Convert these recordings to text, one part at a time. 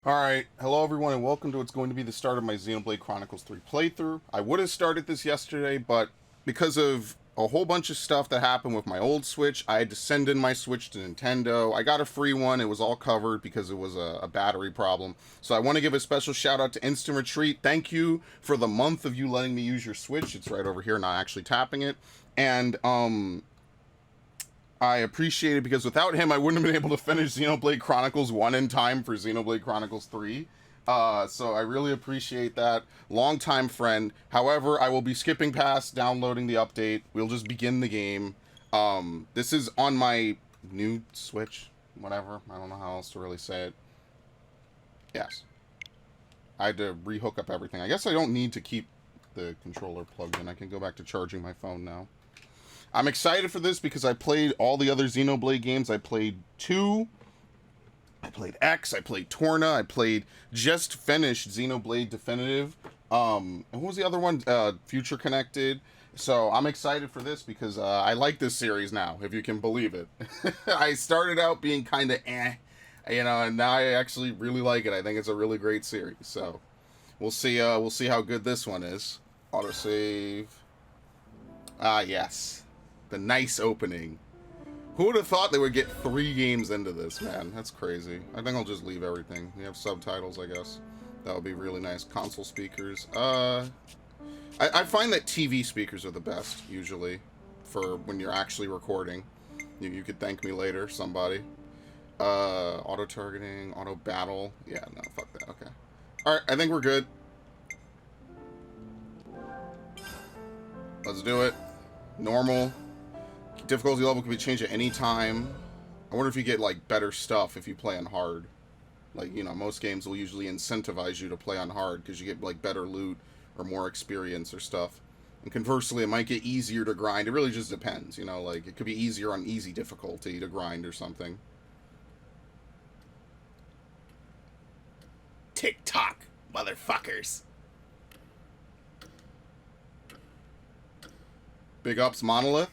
Alright, hello everyone and welcome to what's going to be the start of my Xenoblade Chronicles 3 playthrough. I would have started this yesterday, but because of a whole bunch of stuff that happened with my old Switch, I had to send in my Switch to Nintendo. I got a free one, it was all covered because it was a battery problem. So I want to give a special shout out to Instant Retreat. Thank you for the month of you letting me use your Switch. It's right over here, not actually tapping it. And, I appreciate it because without him, I wouldn't have been able to finish Xenoblade Chronicles 1 in time for Xenoblade Chronicles 3. So I really appreciate that. Longtime friend. However, I will be skipping past downloading the update. We'll just begin the game. This is on my new Switch. Whatever. I don't know how else to really say it. Yes. I had to rehook up everything. I guess I don't need to keep the controller plugged in. I can go back to charging my phone now. I'm excited for this because I played all the other Xenoblade games. I played 2, I played X, I played Torna, I played just finished Xenoblade Definitive. And what was the other one? Future Connected. So I'm excited for this because I like this series now, if you can believe it. I started out being kind of and now I actually really like it. I think it's a really great series. So we'll see how good this one is. Autosave. Ah, yes. The nice opening. Who would have thought they would get 3 games into this, man? That's crazy. I think I'll just leave everything. We have subtitles, I guess. That would be really nice. Console speakers. I find that TV speakers are the best, usually, for when you're actually recording. You could thank me later, somebody. Auto-targeting, auto-battle. Yeah, no, fuck that. Okay. Alright, I think we're good. Let's do it. Normal. Difficulty level can be changed at any time. I wonder if you get, like, better stuff if you play on hard. Like, you know, most games will usually incentivize you to play on hard because you get, like, better loot or more experience or stuff. And conversely, it might get easier to grind. It really just depends, you know, like, it could be easier on easy difficulty to grind or something. Tick-tock, motherfuckers. Big ups, Monolith.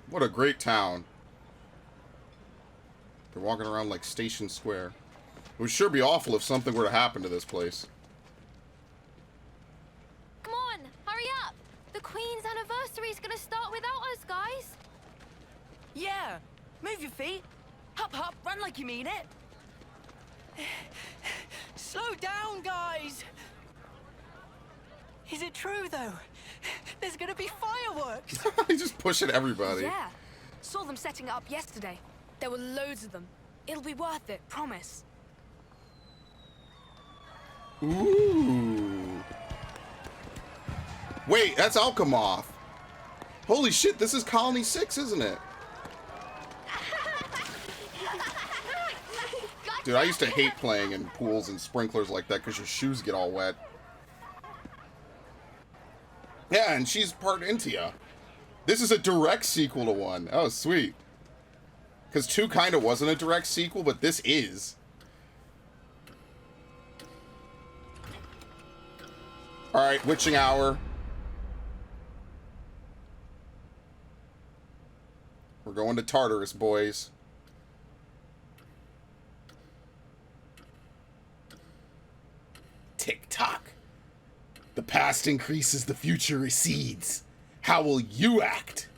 What a great town. They're walking around like Station Square. It would sure be awful if something were to happen to this place. Come on, hurry up! The Queen's anniversary is gonna start without us, guys! Yeah! Move your feet! Hop, hop, run like you mean it! Slow down, guys! Is it true, though? There's gonna be fireworks! He's just pushing everybody. Yeah, saw them setting it up yesterday. There were loads of them. It'll be worth it, promise. Ooh. Wait, that's Alchemoth. Holy shit, this is Colony 6, isn't it? Dude, I used to hate playing in pools and sprinklers like that because your shoes get all wet. Yeah, and she's part Intia. This is a direct sequel to 1. Oh, sweet. Because 2 kind of wasn't a direct sequel, but this is. Alright, witching hour. We're going to Tartarus, boys. Tick-tock. The past increases, the future recedes. How will you act?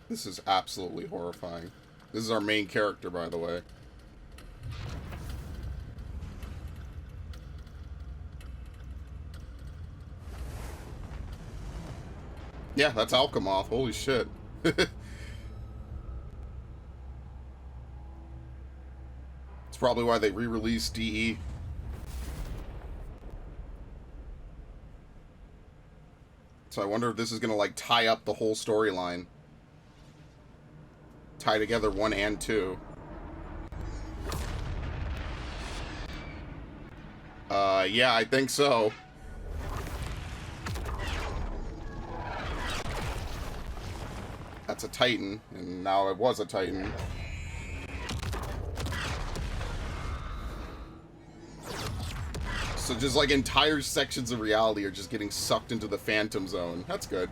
This is absolutely horrifying. This is our main character, by the way. Yeah, that's Alchemoth. Holy shit. It's probably why they re-released DE. So I wonder if this is gonna, like, tie up the whole storyline. Tie together 1 and 2. Yeah, I think so. That's a Titan, and now it was a Titan. So just like entire sections of reality are just getting sucked into the Phantom Zone. That's good.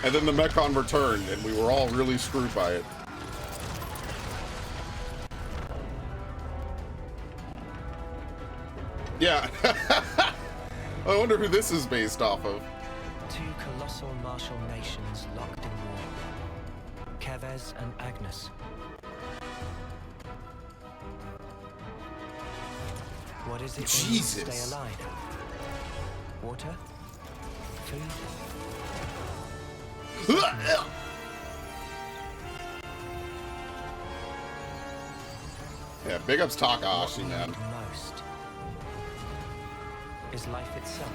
And then the Mechon returned, and we were all really screwed by it. Yeah. I wonder who this is based off of. Two colossal martial nations locked in war. Kevez and Agnes. What is it they need to stay alive? Water? Food? Yeah, big ups Takahashi, man. Most is life itself.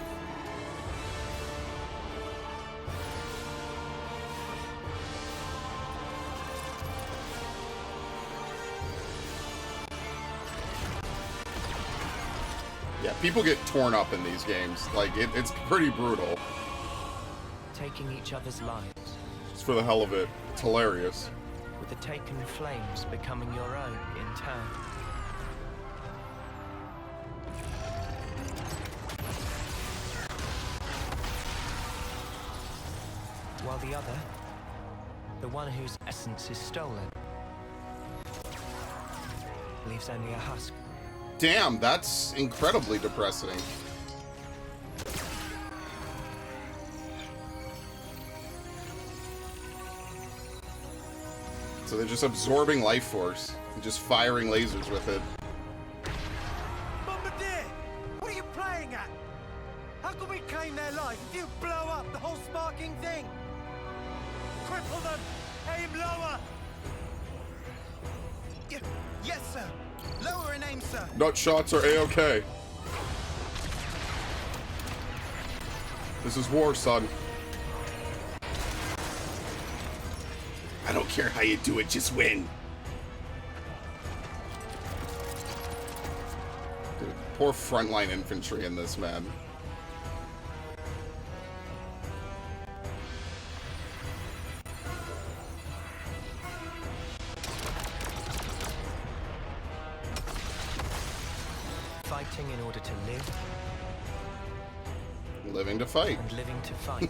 Yeah, people get torn up in these games. Like, it's pretty brutal. Taking each other's lives. Just for the hell of it. It's hilarious. With the taken flames becoming your own in turn. While the other, the one whose essence is stolen, leaves only a husk. Damn, that's incredibly depressing. So they're just absorbing life force and just firing lasers with it. Bombardier! What are you playing at? How can we claim their life if you blow up the whole sparking thing? Cripple them! Aim lower! Yes, sir. Lower and aim, sir. Nut shots are A-okay. This is war, son. I don't care how you do it, just win. Dude, poor frontline infantry in this, man. Fighting in order to live. Living to fight. And living to fight.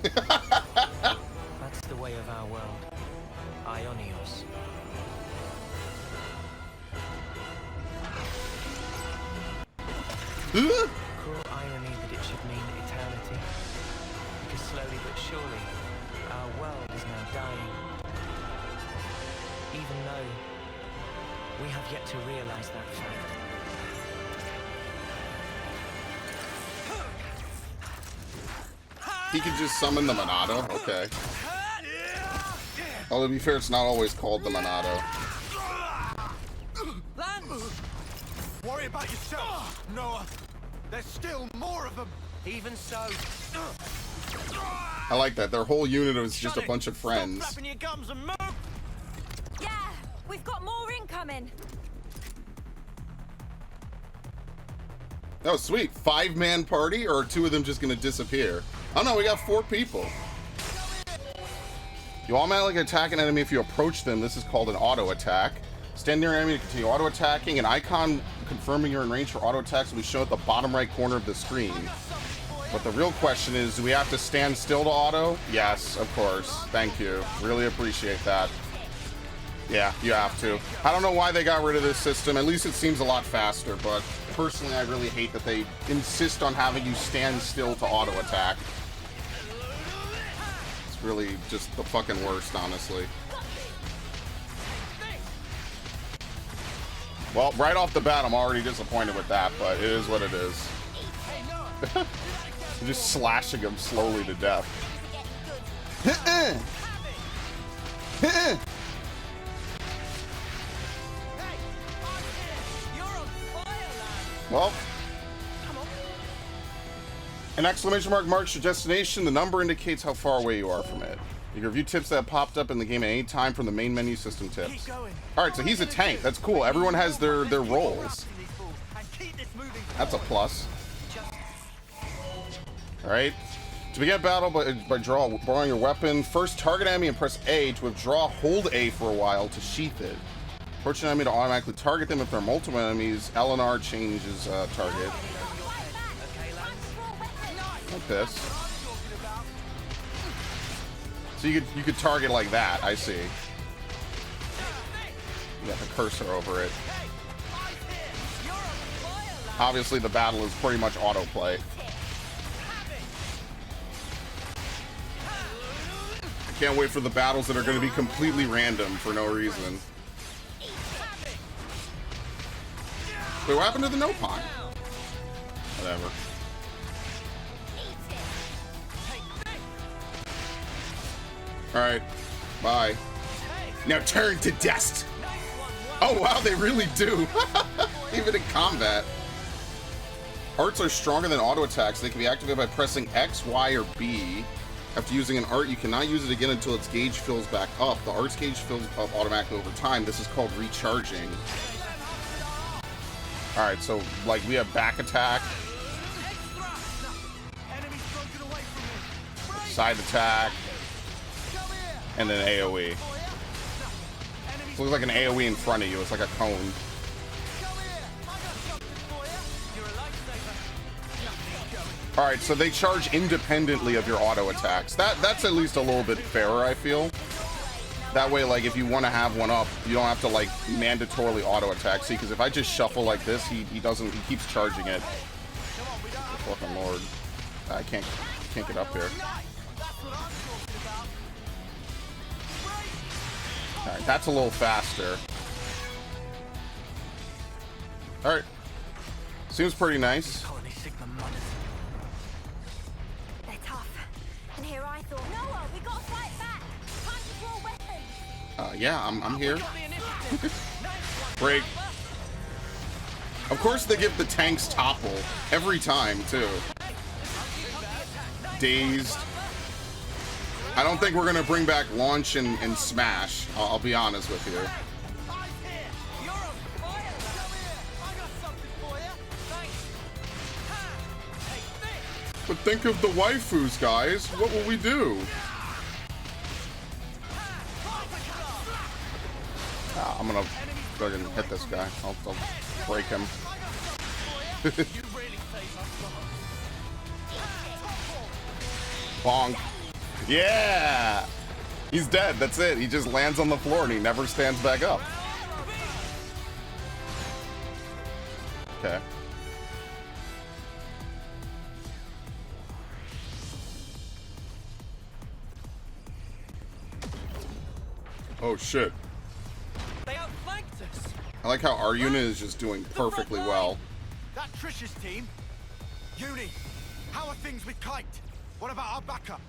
That's the way of our world. Ionios. Cruel irony that it should mean eternity. Because slowly but surely, our world is now dying. Even though we have yet to realize that fact. He could just summon the Monado? Okay. Well, to be fair, it's not always called the Monado. Lance! Worry about yourself, Noah. There's still more of them. Even so. I like that. Their whole unit is just a bunch of friends. Stop flapping your gums and move. Yeah, we've got more incoming. Oh, sweet. 5-man party, or are 2 of them just gonna disappear? Oh no, we got 4 people. You automatically attack an enemy if you approach them. This is called an auto attack. Stand near an enemy to continue auto attacking. An icon confirming you're in range for auto attacks will be shown at the bottom right corner of the screen. But the real question is, do we have to stand still to auto? Yes, of course. Thank you. Really appreciate that. Yeah, you have to. I don't know why they got rid of this system. At least it seems a lot faster, but personally I really hate that they insist on having you stand still to auto attack. It's really just the fucking worst, honestly. Well, right off the bat, I'm already disappointed with that, but it is what it is. Just slashing him slowly to death. Well, an exclamation mark marks your destination. The number indicates how far away you are from it. You can review tips that have popped up in the game at any time from the main menu system tips. Alright, so he's a tank. That's cool. Everyone has their roles. That's a plus. Alright. To begin battle by borrowing your weapon, first target enemy and press A. To withdraw, hold A for a while to sheath it. Approach an enemy to automatically target them. If there are multiple enemies, L and R changes target. Like this. So you could target like that. I see. You got the cursor over it. Obviously, the battle is pretty much autoplay. I can't wait for the battles that are going to be completely random for no reason. Wait, what happened to the Nopon? Whatever. Alright. Bye. Now turn to dust! Oh wow, they really do! Even in combat. Arts are stronger than auto attacks. They can be activated by pressing X, Y, or B. After using an art, you cannot use it again until its gauge fills back up. The art's gauge fills up automatically over time. This is called recharging. Alright, so, like, we have back attack. Side attack. And then AoE. It looks like an AoE in front of you. It's like a cone. Alright, so they charge independently of your auto attacks. That's at least a little bit fairer, I feel. That way, like, if you want to have one up, you don't have to, like, mandatorily auto attack. See, because if I just shuffle like this, he keeps charging it. Oh, fucking lord. I can't get up here. Alright, that's a little faster. Alright. Seems pretty nice. They're tough. And here I thought, Noah, we gotta fight back. Time to draw weapons. Yeah, I'm here. Break. Of course they give the tanks topple. Every time, too. Dazed. I don't think we're gonna bring back launch and smash. I'll be honest with you. But think of the waifus, guys. What will we do? I'm gonna fucking hit this guy. I'll break him. Bonk. Yeah! He's dead. That's it. He just lands on the floor and he never stands back up. Okay. Oh shit. They outflanked us. I like how our unit is just doing perfectly well. That Trish's team? Uni, how are things with Kite? What about our backup?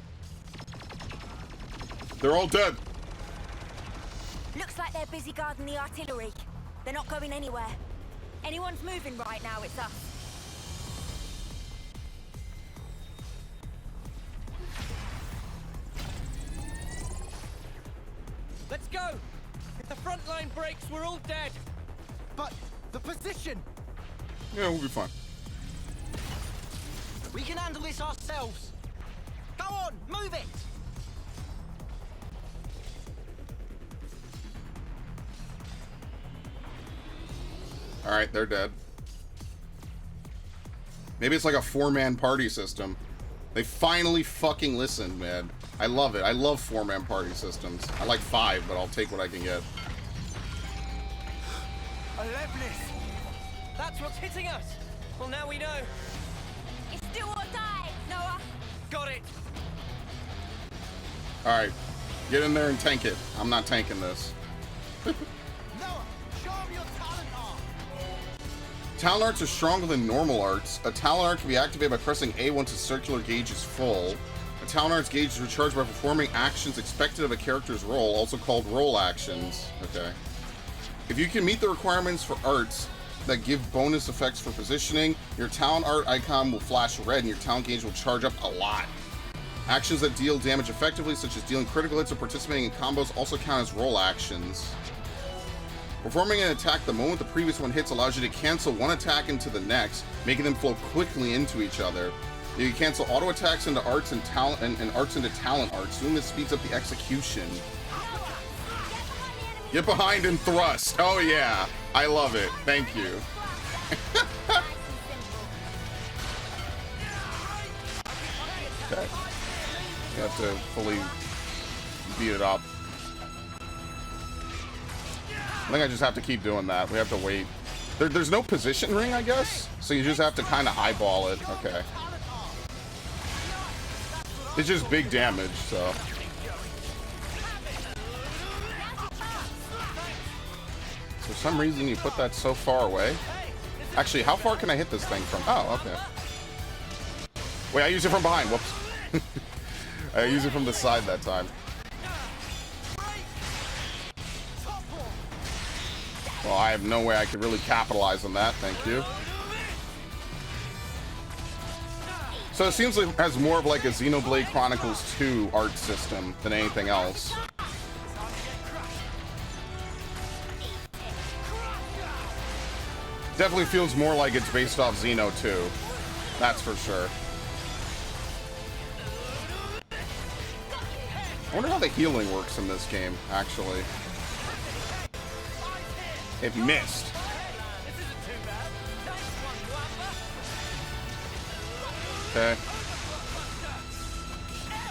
They're all dead. Looks like they're busy guarding the artillery. They're not going anywhere. Anyone's moving right now, it's us. Let's go. If the front line breaks, we're all dead. But the position! Yeah, we'll be fine. We can handle this ourselves. Go on, move it. Alright, they're dead. Maybe it's like a 4-man party system. They finally fucking listened, man. I love it. I love 4-man party systems. I like 5, but I'll take what I can get. That's what's hitting us. Well, now we know. It's do or die, Noah. Got it. Alright. Get in there and tank it. I'm not tanking this. Noah, show them your talent art! Talent arts are stronger than normal arts. A talent art can be activated by pressing A once its circular gauge is full. A talent art's gauge is recharged by performing actions expected of a character's role, also called role actions. Okay. If you can meet the requirements for arts that give bonus effects for positioning, your talent art icon will flash red and your talent gauge will charge up a lot. Actions that deal damage effectively, such as dealing critical hits or participating in combos, also count as role actions. Performing an attack the moment the previous one hits allows you to cancel one attack into the next, making them flow quickly into each other. You can cancel auto attacks into arts and talent and arts into talent arts. Doing this speeds up the execution. Get behind and thrust. Oh yeah, I love it. Thank you. Okay. You have to fully beat it up. I think I just have to keep doing that. We have to wait. There's no position ring, I guess? So you just have to kind of eyeball it. Okay. It's just big damage, so. For some reason, you put that so far away. Actually, how far can I hit this thing from? Oh, okay. Wait, I used it from behind. Whoops. I used it from the side that time. Well, I have no way I could really capitalize on that. Thank you. So it seems like it has more of like a Xenoblade Chronicles 2 art system than anything else. Definitely feels more like it's based off Xeno 2. That's for sure. I wonder how the healing works in this game, actually. It missed. Okay.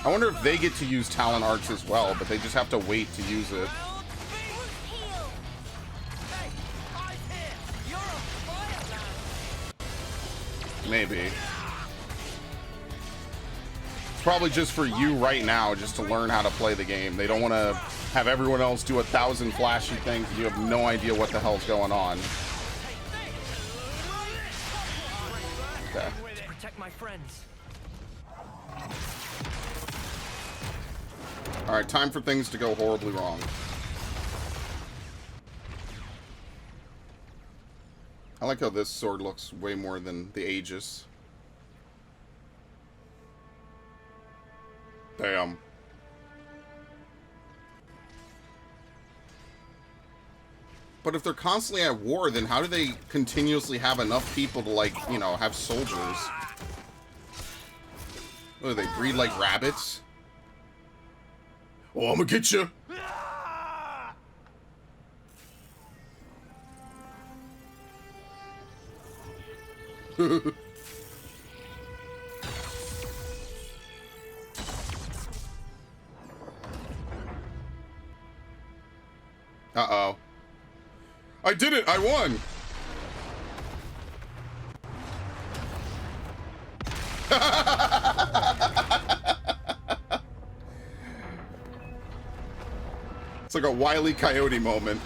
I wonder if they get to use talent arts as well, but they just have to wait to use it. Maybe. It's probably just for you right now, just to learn how to play the game. They don't want to have everyone else do 1,000 flashy things and you have no idea what the hell's going on. Okay. To protect my friends. Alright, time for things to go horribly wrong. I like how this sword looks way more than the Aegis. Damn. But if they're constantly at war, then how do they continuously have enough people to, like, you know, have soldiers? What, do they breed like rabbits? Oh, I'm gonna get you! Uh-oh. I did it! I won! It's like a Wile E. Coyote moment.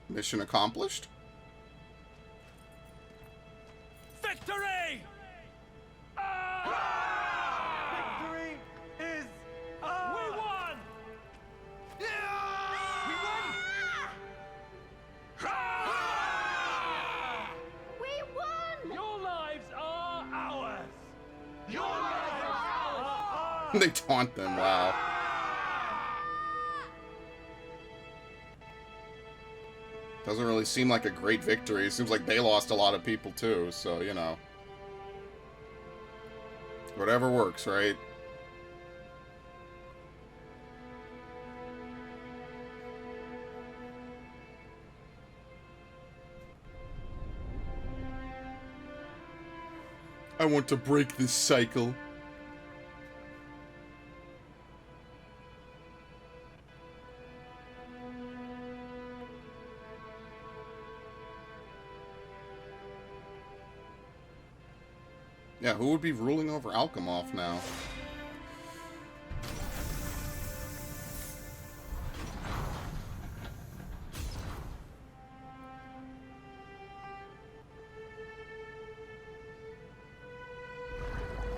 Mission accomplished? Victory! Victory is ours! We won! We won! We won! Your lives are ours! Your lives are ours! They taunt them, wow. Doesn't really seem like a great victory. It seems like they lost a lot of people too, so, you know. Whatever works, right? I want to break this cycle. Yeah, who would be ruling over Alchemoth now?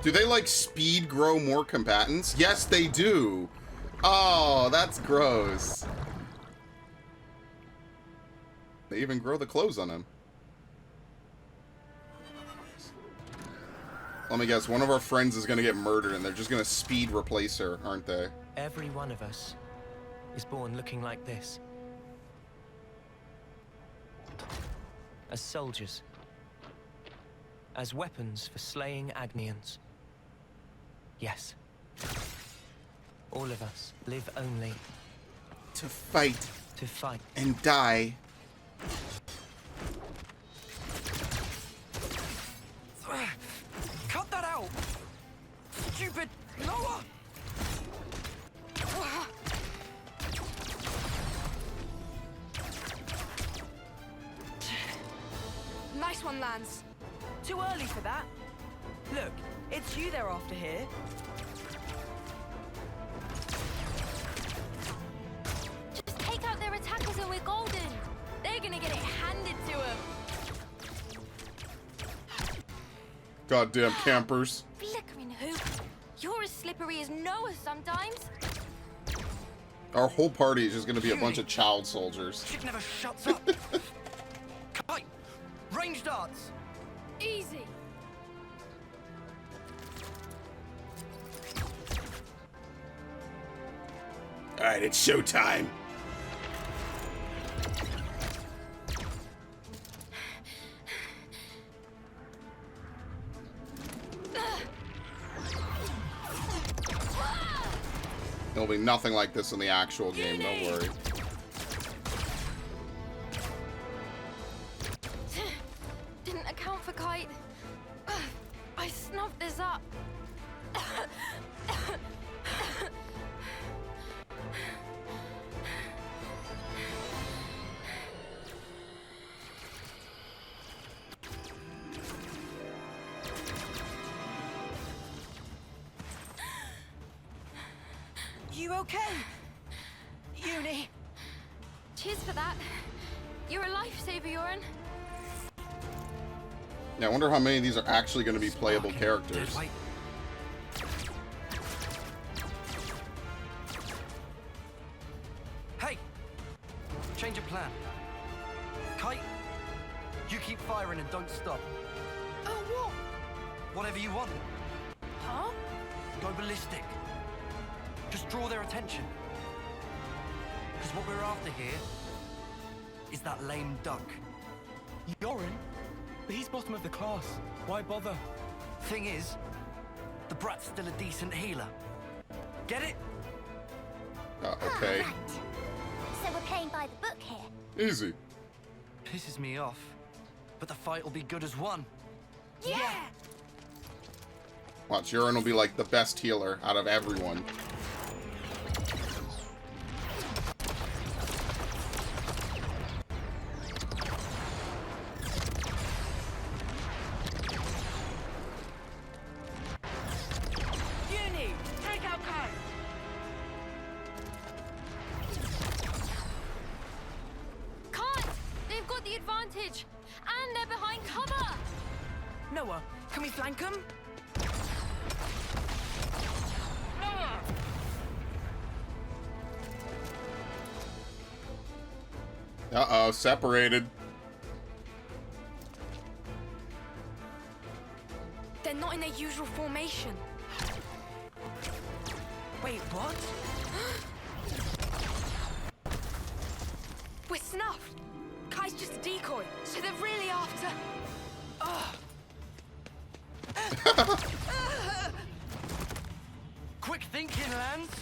Do they, like, speed grow more combatants? Yes, they do! Oh, that's gross. They even grow the clothes on him. Let me guess, one of our friends is gonna get murdered and they're just gonna speed replace her, aren't they? Every one of us is born looking like this. As soldiers. as weapons for slaying Agnians. Yes. All of us live only To fight to fight. and die. Cut that out! Stupid! Lower! Nice one, Lance. Too early for that. Look, it's you they're after here. Just take out their attackers and we're golden. They're gonna get it handed to them. Goddamn campers. Flickering hoop. You're as slippery as Noah sometimes. Our whole party is just gonna be a bunch of child soldiers. Chick never shuts up. Kite! Range darts! Easy. Alright, it's showtime. There'll be nothing like this in the actual game, don't worry. Didn't account for Kite. I snuffed this up. You okay? Uni? Cheers for that. You're a lifesaver, Yoren. Yeah, I wonder how many of these are actually going to be playable characters. Wait. Hey! Change of plan. Kite, you keep firing and don't stop. Oh, what? Whatever you want. Huh? Go ballistic. Just draw their attention. Because what we're after here is that lame duck. Yoren? But he's bottom of the class. Why bother? Thing is, the brat's still a decent healer. Get it? Okay. Right. So we're playing by the book here. Easy. Pisses me off. But the fight will be good as one. Yeah! Watch, Urine will be like the best healer out of everyone. Uni, take out Kite. Can't! They've got the advantage. And they're behind cover. Noah, can we flank them? Uh-oh, separated. They're not in their usual formation. Wait, what? We're snuffed. Kai's just a decoy, so they're really after... Quick thinking, Lance.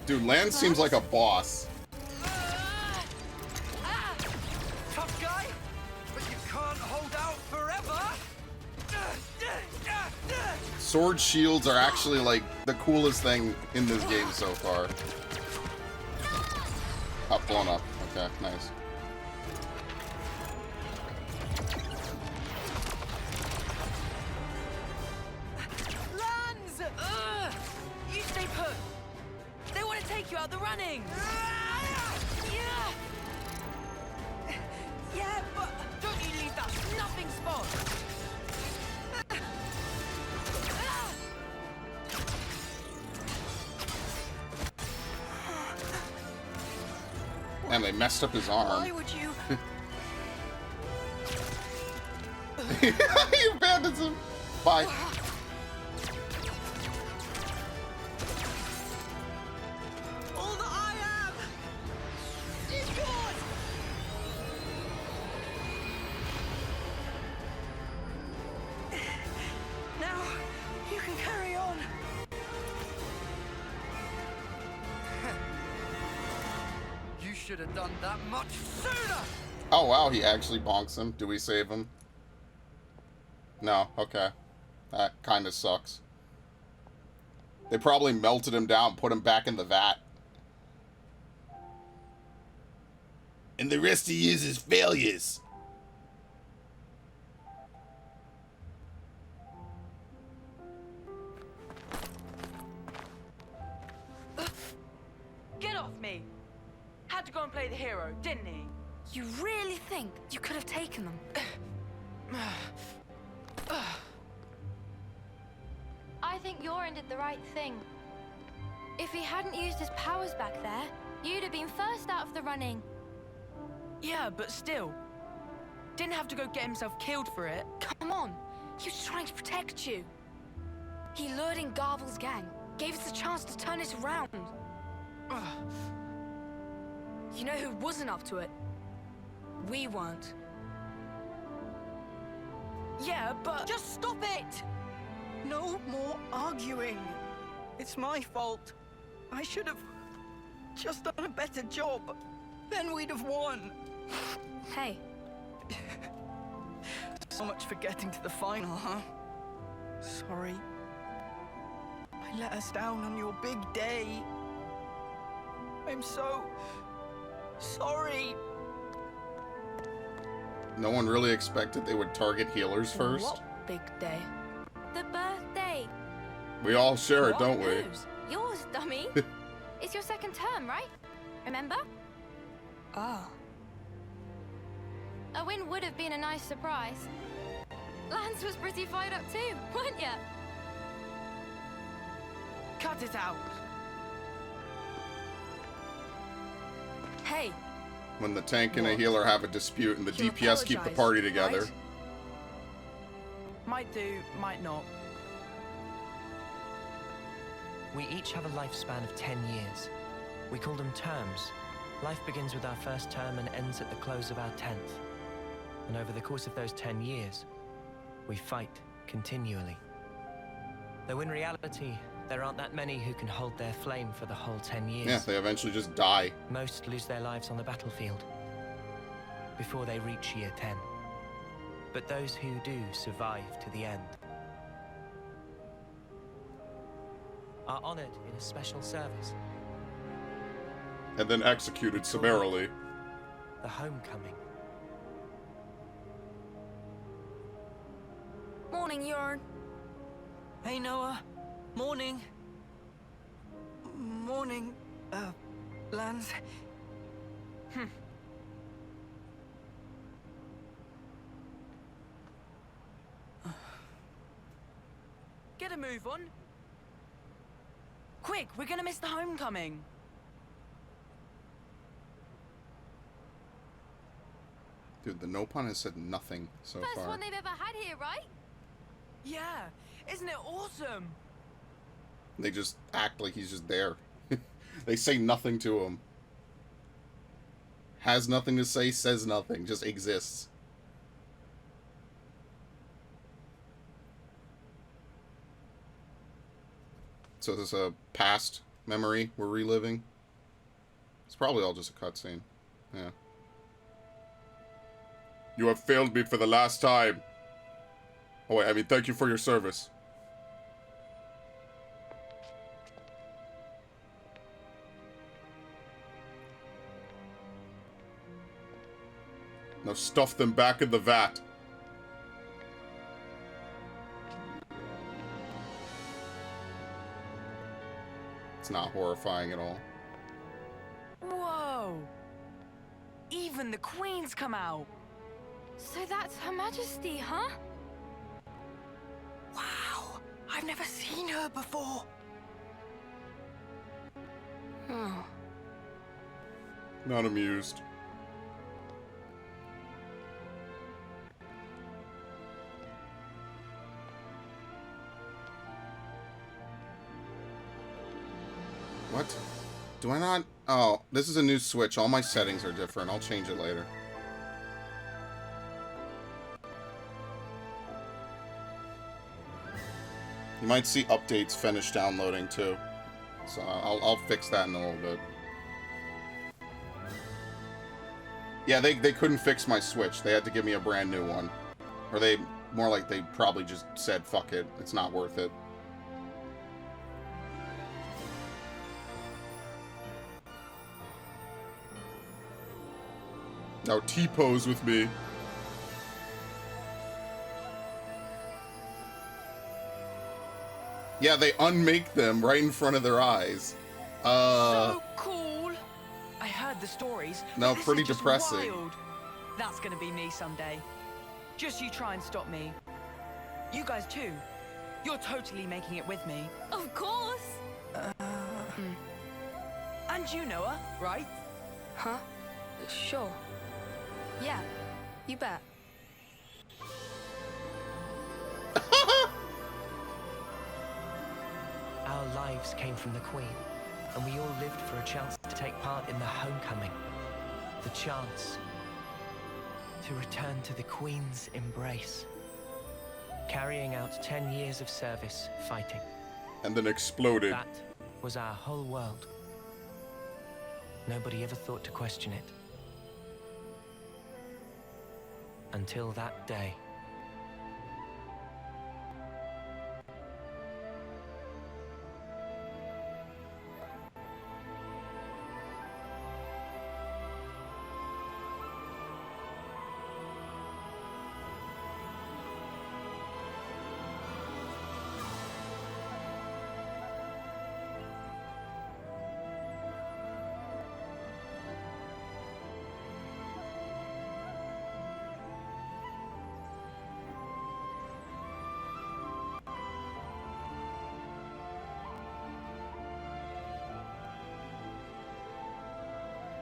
Dude, Lance seems like a boss. Tough guy, but you can't hold out forever. Sword shields are actually like the coolest thing in this game so far. Up, blown up. Okay, nice. Lance! You stay put. They want to take you out the running. Yeah, but don't you leave that snuffing spot. And they messed up his arm. Why would you? You abandoned him. Bye. All that I am is yours. should have done that much sooner! Oh wow, he actually bonks him. Do we save him? No, okay. That kind of sucks. They probably melted him down, put him back in the vat. And the rest he is failures. Get off me! Had to go and play the hero, didn't he? You really think you could have taken them? I think Yorin did the right thing. If he hadn't used his powers back there, you'd have been first out of the running. Yeah, but still. Didn't have to go get himself killed for it. Come on, he was trying to protect you. He lured in Garvel's gang, gave us a chance to turn it around. You know who wasn't up to it? We weren't. Yeah, but... Just stop it! No more arguing. It's my fault. I should have just done a better job. Then we'd have won. Hey, So much for getting to the final, huh? Sorry. I let us down on your big day. I'm so sorry. No one really expected they would target healers first. what big day? The birthday. We all share it, What? don't we? Whose? Yours, dummy. It's your second term, right? Remember? Ah. A win would have been a nice surprise. Lance was pretty fired up too, weren't ya? Cut it out! Hey, When the tank and a What? healer have a dispute and the He'll DPS keep the apologize, party together. right? Might do, might not. We each have a lifespan of 10 years. We call them terms. Life begins with our first term and ends at the close of our 10th. And over the course of those 10 years, we fight continually. Though in reality, there aren't that many who can hold their flame for the whole 10 years. Yeah, they eventually just die. Most lose their lives on the battlefield before they reach year 10. But those who do survive to the end are honored in a special service, And then executed summarily. the homecoming. morning, Yorin. Hey, Noah. Morning. Morning, Lance. Get a move on. Quick, we're gonna miss the homecoming. Dude, the no pun has said nothing so First far. one they've ever had here, right? Yeah, isn't it awesome? They just act like he's just there. They say nothing to him. Has nothing to say, says nothing, just exists. So this is a past memory we're reliving. It's probably all just a cutscene. Yeah. You have failed me for the last time. Oh wait, I mean, thank you for your service. Now stuff them back in the vat. It's not horrifying at all. Whoa! Even the Queen's come out. So that's Her Majesty, huh? Wow. I've never seen her before. Oh. Not amused. What? Do I not? Oh, this is a new Switch. All my settings are different. I'll change it later. You might see updates finish downloading too. So I'll fix that in a little bit. Yeah, they couldn't fix my Switch. They had to give me a brand new one. Or they, more like they probably just said, fuck it, it's not worth it. Now T-pose with me. Yeah, they unmake them right in front of their eyes. So cool. I heard the stories. No, This pretty is just depressing. wild. That's gonna be me someday. Just you try and stop me. You guys too. You're totally making it with me. Of course. And you, Noah, right? Huh? Sure. Yeah, you bet. Our lives came from the Queen, and we all lived for a chance to take part in the homecoming. The chance to return to the Queen's embrace. Carrying out 10 years of service fighting. And then exploded. That was our whole world. Nobody ever thought to question it. Until that day.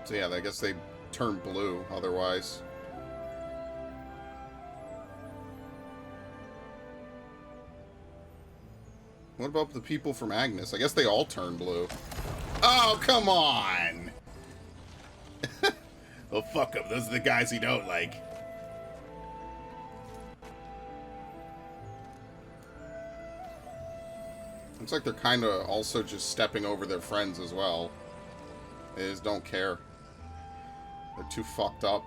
So yeah, I guess they turn blue otherwise. What about the people from Agnes? I guess they all turn blue. Oh, come on! Oh, fuck them. Those are the guys he don't like. Looks like they're kind of also just stepping over their friends as well. They just don't care. They're too fucked up.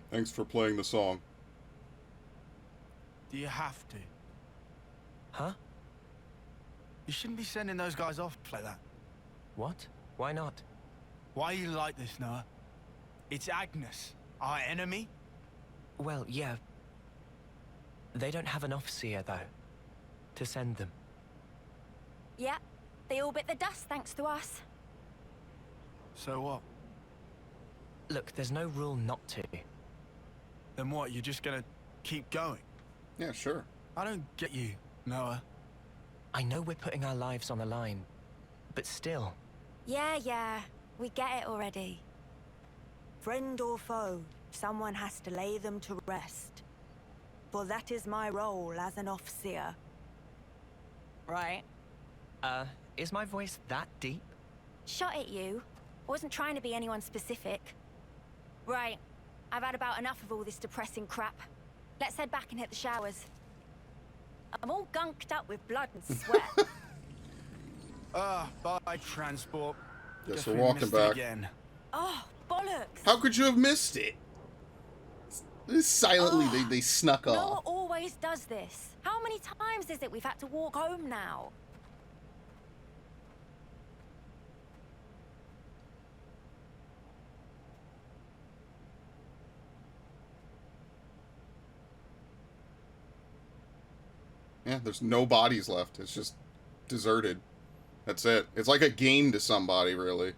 Thanks for playing the song. Do you have to? Huh? You shouldn't be sending those guys off like that. What? Why not? Why are you like this, Noah? It's Agnes, our enemy. Well, yeah. They don't have an officer, though, to send them. Yeah, they all bit the dust thanks to us. So what? Look, there's no rule not to. Then what, you're just gonna keep going? Yeah, sure. I don't get you, Noah. I know we're putting our lives on the line, but still. Yeah, we get it already. Friend or foe, someone has to lay them to rest. For that is my role as an officer. Right? Is my voice that deep? Shot at you. I wasn't trying to be anyone specific. Right. I've had about enough of all this depressing crap. Let's head back and hit the showers. I'm all gunked up with blood and sweat. Bye, transport. Guess Guess we're we walking missed it back. again. Oh, bollocks. How could you have missed it? Silently, they snuck Noah off. always does this. How many times is it we've had to walk home now? Yeah, there's no bodies left. It's just deserted. That's it. It's like a game to somebody, really.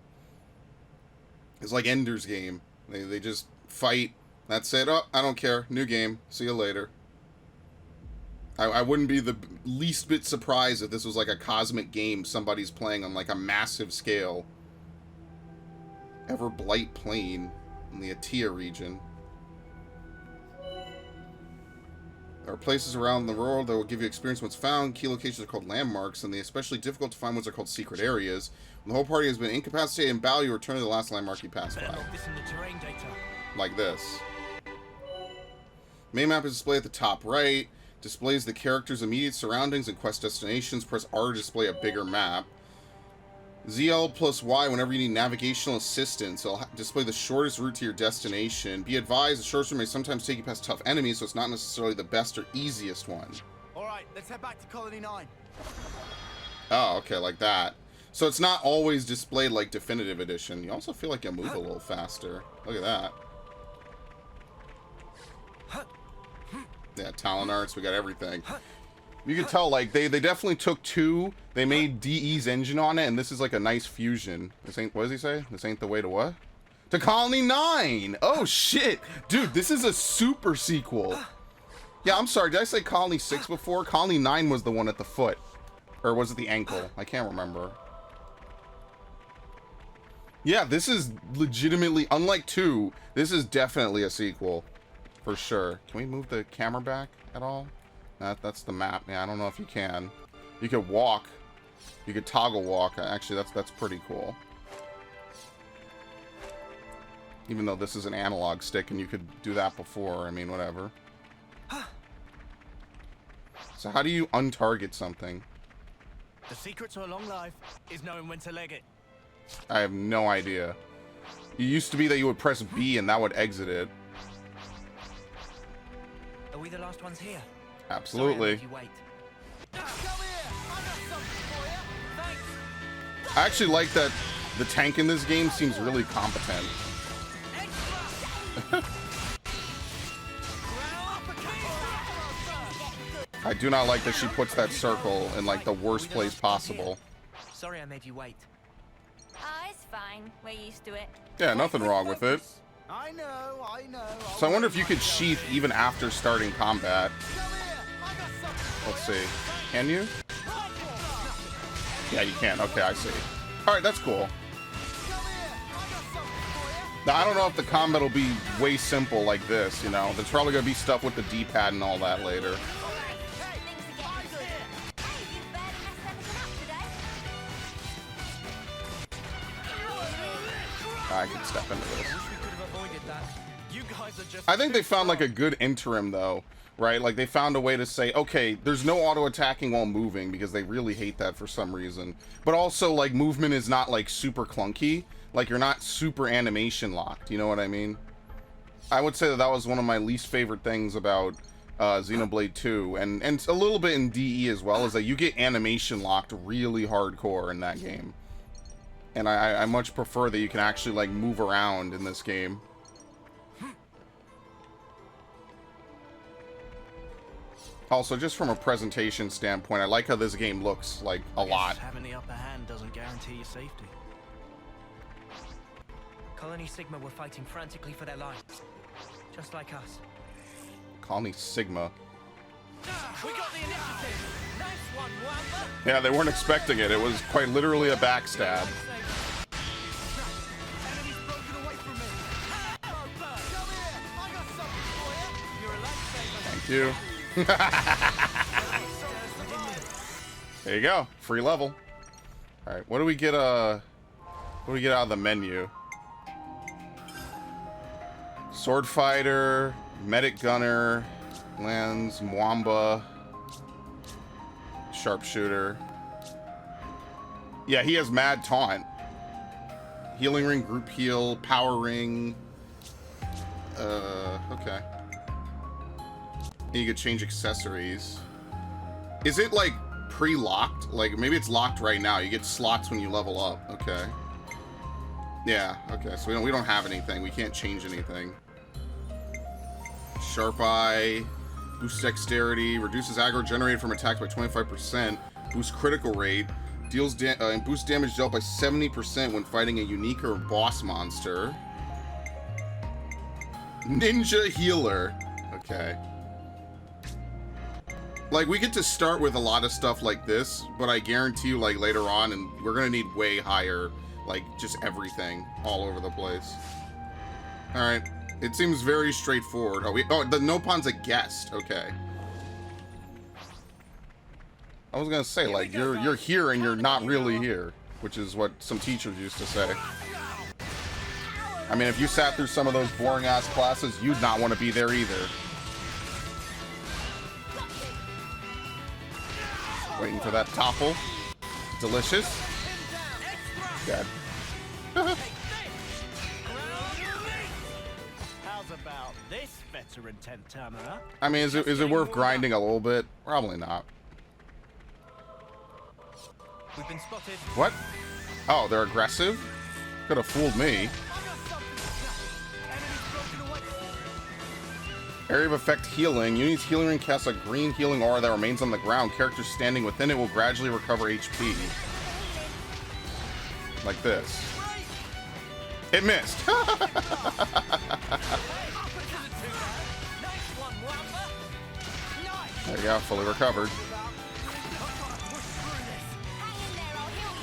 It's like Ender's Game. They just fight. That's it. Oh, I don't care. New game. See you later. I wouldn't be the least bit surprised if this was like a cosmic game somebody's playing on like a massive scale. Everblight Plain in the Atia region. or places around the world that will give you experience once found. Key locations are called landmarks, and the especially difficult to find ones are called secret areas. When the whole party has been incapacitated in battle, you return to the last landmark you passed by. Like this. Main map is displayed at the top right. Displays the character's immediate surroundings and quest destinations. Press R to display a bigger map. ZL plus Y whenever you need navigational assistance. It'll display the shortest route to your destination. Be advised, the shortest route may sometimes take you past tough enemies, so it's not necessarily the best or easiest one. Alright, let's head back to Colony 9. Oh, okay, like that. So it's not always displayed like Definitive Edition. You also feel like you move a little faster. Look at that. Yeah, Talon Arts, we got everything. You can tell, like, they definitely took 2, they made DE's engine on it, and this is like a nice fusion. This ain't, what does he say? This ain't the way to what? To Colony 9! Oh, shit! Dude, this is a super sequel. Yeah, I'm sorry, did I say Colony 6 before? Colony 9 was the one at the foot. Or was it the ankle? I can't remember. Yeah, this is legitimately, unlike 2, this is definitely a sequel. For sure. Can we move the camera back at all? That's the map. Yeah, I don't know if you can. You could walk. You could toggle walk. Actually, that's pretty cool. Even though this is an analog stick and you could do that before. I mean, whatever. So how do you untarget something? The secret to a long life is knowing when to leg it. I have no idea. It used to be that you would press B and that would exit it. Are we the last ones here? Absolutely. Sorry, I made you wait. I actually like that the tank in this game seems really competent. I do not like that she puts that circle in like the worst place possible. Sorry I made you wait. It's fine. We're used to it. Yeah, nothing wrong with it. I know. So I wonder if you could sheath even after starting combat. Let's see. Can you? Yeah, you can. Okay, I see. Alright, that's cool. Now, I don't know if the combat will be way simple like this, you know. There's probably going to be stuff with the D-pad and all that later. I can step into this. I think they found like a good interim though, right? Like they found a way to say, okay, there's no auto attacking while moving because they really hate that for some reason. But also like movement is not like super clunky. Like you're not super animation locked. You know what I mean? I would say that was one of my least favorite things about Xenoblade 2 and a little bit in DE as well, is that you get animation locked really hardcore in that game. And I much prefer that you can actually like move around in this game. Also, just from a presentation standpoint, I like how this game looks like a lot. Having the upper hand doesn't guarantee your safety. Colony Sigma were fighting frantically for their lives. Just like us. Colony Sigma. We got the initiative. Nice one, Wamba. Yeah, they weren't expecting it. It was quite literally a backstab. Enemy's broken away from me. Hello, bird. Come here. I got something for you. You're a lifesaver. Thank you. There you go. Free level. Alright, what do we get out of the menu? Sword fighter, medic gunner, lands, Mwamba, sharpshooter. Yeah, he has mad taunt. Healing ring, group heal, power ring. Okay. You could change accessories. Is it like pre-locked? Like maybe it's locked right now. You get slots when you level up. Okay. Yeah. Okay. So we don't have anything. We can't change anything. Sharp eye, boosts dexterity, reduces aggro generated from attacks by 25%, boosts critical rate, deals and boosts damage dealt by 70% when fighting a unique or boss monster. Ninja healer. Okay. Like, we get to start with a lot of stuff like this, but I guarantee you, like, later on, and we're gonna need way higher, like, just everything all over the place. Alright. It seems very straightforward. Oh, the Nopon's a guest. Okay. I was gonna say, like, you're here and you're not really here, which is what some teachers used to say. I mean, if you sat through some of those boring ass classes, you'd not want to be there either. Waiting for that topple. Delicious. Dead. How's about this veteran 10-timer, huh? I mean, is it worth grinding a little bit? Probably not. We've been spotted. What? Oh, they're aggressive? Could have fooled me. Area of effect healing. Unit's healing ring casts a green healing aura that remains on the ground. Characters standing within it will gradually recover HP. Like this. It missed. There you go, fully recovered.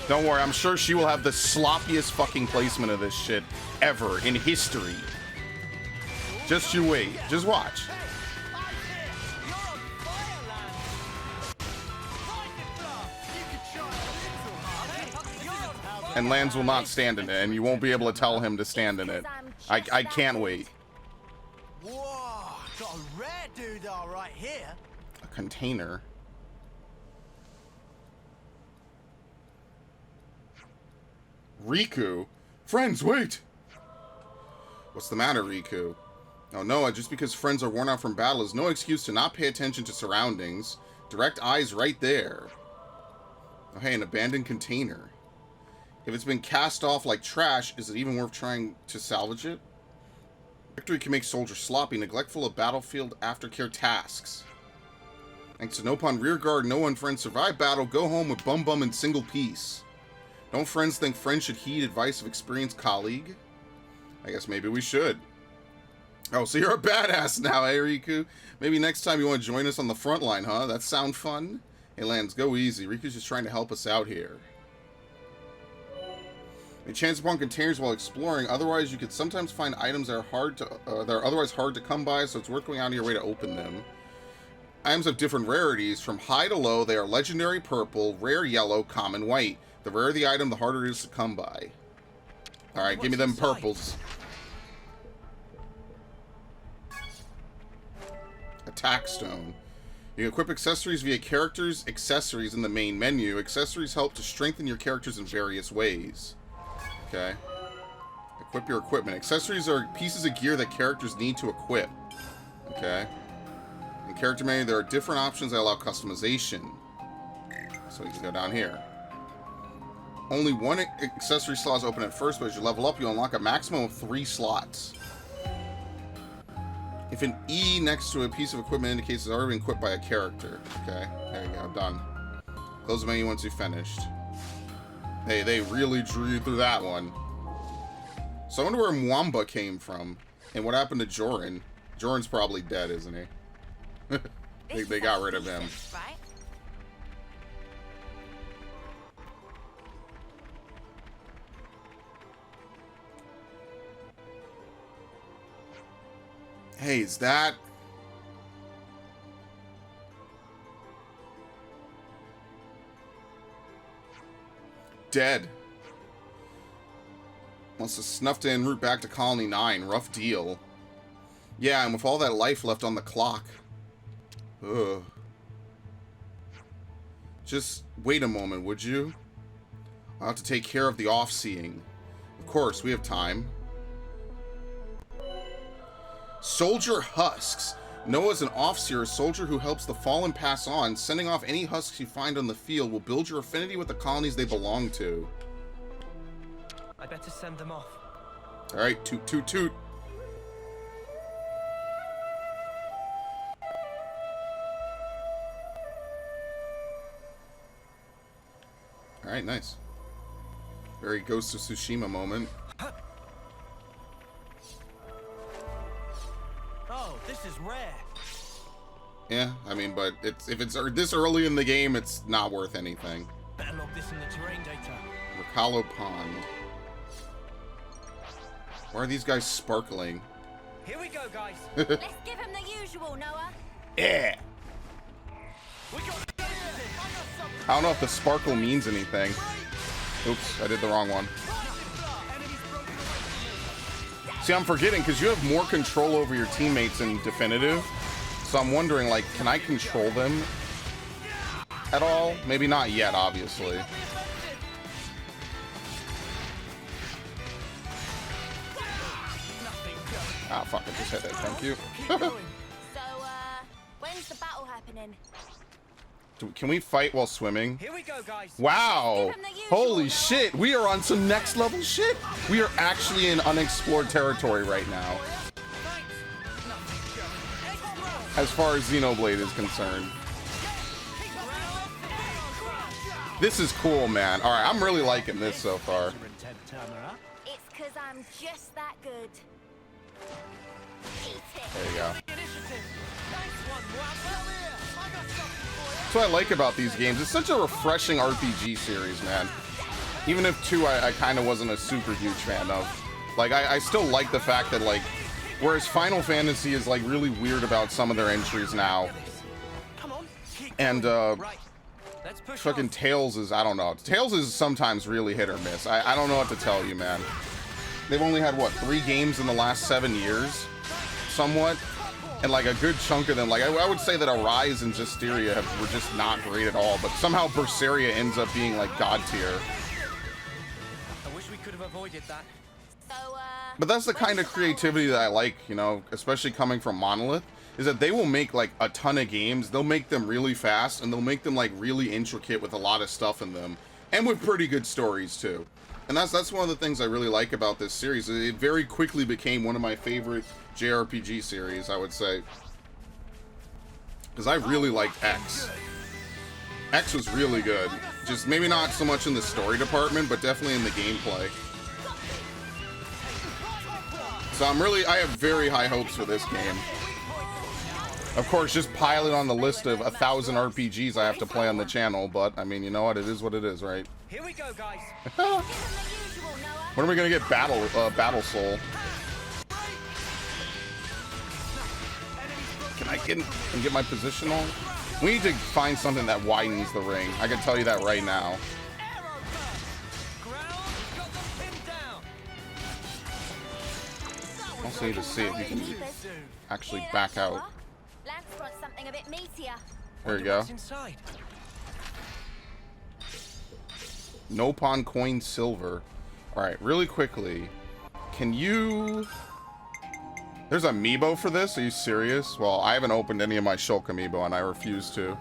Don't worry, I'm sure she will have the sloppiest fucking placement of this shit ever in history. Just you wait. Just watch. And Lance will not stand in it, and you won't be able to tell him to stand in it. I can't wait. Whoa, got a rare doodah right here. A container. Riku? Friends, wait! What's the matter, Riku? Oh no, just because friends are worn out from battle is no excuse to not pay attention to surroundings. Direct eyes right there. Oh hey, an abandoned container. If it's been cast off like trash, is it even worth trying to salvage it? Victory can make soldiers sloppy, neglectful of battlefield aftercare tasks. Thanks to Nopon rearguard, no one friends survive battle, go home with bum bum in single piece. Don't friends think friends should heed advice of experienced colleague? I guess maybe we should. Oh, so you're a badass now, eh, Riku? Maybe next time you want to join us on the front line, huh? That sound fun? Hey, Lance, go easy. Riku's just trying to help us out here. A chance upon containers while exploring. Otherwise, you could sometimes find items that are otherwise hard to come by, so it's worth going out of your way to open them. Items of different rarities. From high to low, they are legendary purple, rare yellow, common white. The rarer the item, the harder it is to come by. Alright, give me them purples. Attack stone. You can equip accessories via characters, accessories in the main menu. Accessories help to strengthen your characters in various ways. Okay. Equip your equipment. Accessories are pieces of gear that characters need to equip. Okay. In character menu, there are different options that allow customization. So you can go down here. Only one accessory slot is open at first, but as you level up, you unlock a maximum of 3 slots. If an E next to a piece of equipment indicates it's already been equipped by a character. Okay, there you go, done. Close the menu once you've finished. Hey, they really drew you through that one. So I wonder where Mwamba came from, and what happened to Joran. Joran's probably dead, isn't he? they got rid of him. Right? Hey, is that... dead. Must have snuffed it en route back to Colony 9. Rough deal. Yeah, and with all that life left on the clock. Ugh. Just wait a moment, would you? I'll have to take care of the off-seeing. Of course, we have time. Soldier husks. Noah's an off-seer, a soldier who helps the fallen pass on. Sending off any husks you find on the field will build your affinity with the colonies they belong to. I better send them off. Alright, toot toot toot. Alright, nice. Very Ghost of Tsushima moment. Oh, this is rare. Yeah, I mean, but if it's this early in the game, it's not worth anything. Better log this in the terrain data. Ricalo Pond. Why are these guys sparkling? Here we go, guys. Let's give him the usual, Noah. Yeah. We got I don't know if the sparkle means anything. Oops, I did the wrong one. See, I'm forgetting because you have more control over your teammates in definitive. So I'm wondering, like, can I control them at all? Maybe not yet, obviously. Ah, fuck, I just hit it. Thank you. So, when's the battle happening? Can we fight while swimming? Here we go, guys. Wow. Holy shit. We are on some next level shit. We are actually in unexplored territory right now. As far as Xenoblade is concerned. This is cool, man. All right, I'm really liking this so far. It's because I'm just that good. There you go. That's what I like about these games. It's such a refreshing RPG series, man. Even if 2 I kind of wasn't a super huge fan of. Like, I still like the fact that, like, whereas Final Fantasy is, like, really weird about some of their entries now. And, fucking Tales is, I don't know. Tales is sometimes really hit or miss. I don't know what to tell you, man. They've only had, what, 3 games in the last 7 years? Somewhat. And like a good chunk of them, like I would say that Arise and Justeria were just not great at all, but somehow Berseria ends up being like god tier. I wish we could have avoided that. So, But that's the kind of creativity that I like, you know, especially coming from Monolith, is that they will make like a ton of games, they'll make them really fast, and they'll make them like really intricate with a lot of stuff in them, and with pretty good stories too. And that's one of the things I really like about this series. It very quickly became one of my favorite JRPG series, I would say. Because I really liked X. X was really good. Just maybe not so much in the story department, but definitely in the gameplay. So I have very high hopes for this game. Of course, just pile it on the list of 1,000 RPGs I have to play on the channel, but I mean, you know what? It is what it is, right? Here we go, guys. When are we gonna get Battle Soul? Can I get my position on? We need to find something that widens the ring. I can tell you that right now. Also need to see if you can actually back out. Lance wants something a bit meatier. There you go. Nopon coin silver. Alright, really quickly. Can you... There's amiibo for this? Are you serious? Well, I haven't opened any of my Shulk amiibo and I refuse to.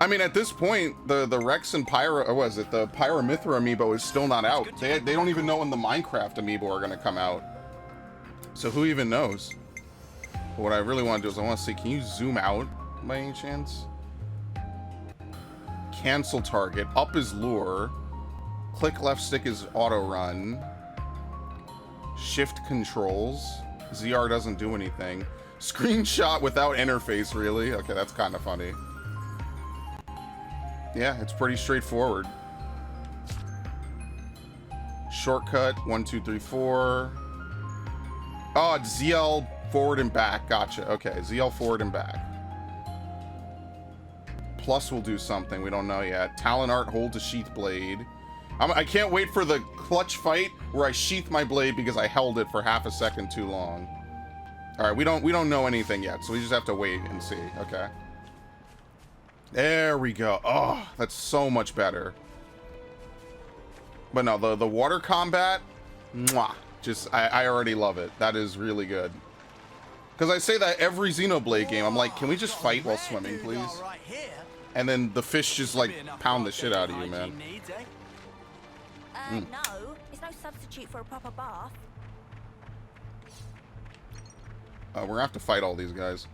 I mean, at this point, the Rex and Pyra... Or was it? The Pyramithra amiibo is still not out. They don't even know when the Minecraft amiibo are going to come out. So who even knows? But what I really want to do is I want to see, can you zoom out by any chance? Cancel target. Up is lure. Click left stick is auto run. Shift controls. ZR doesn't do anything. Screenshot without interface, really? Okay, that's kind of funny. Yeah, it's pretty straightforward. Shortcut 1, 2, 3, 4. Oh, it's ZL forward and back. Gotcha. Okay, ZL forward and back. Plus will do something. We don't know yet. Talon Art holds a sheath blade. I can't wait for the clutch fight where I sheath my blade because I held it for half a second too long. All right, we don't know anything yet, so we just have to wait and see. Okay. There we go. Oh, that's so much better. But no, the water combat, mwah. Just, I already love it. That is really good. Because I say that every Xenoblade game. I'm like, can we just fight while swimming, please? And then the fish just, like, pound the shit out of you, man. No, it's no substitute for a proper bath. We're gonna have to fight all these guys.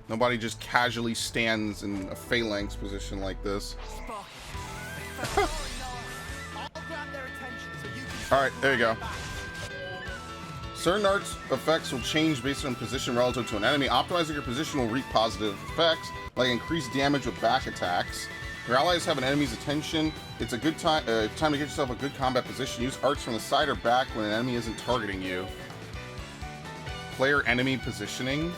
Nobody just casually stands in a phalanx position like this. Alright, there you go. Certain arts effects will change based on position relative to an enemy. Optimizing your position will reap positive effects, like increased damage with back attacks. Your allies have an enemy's attention. It's a good time to get yourself a good combat position. Use arts from the side or back when an enemy isn't targeting you. Player enemy positioning.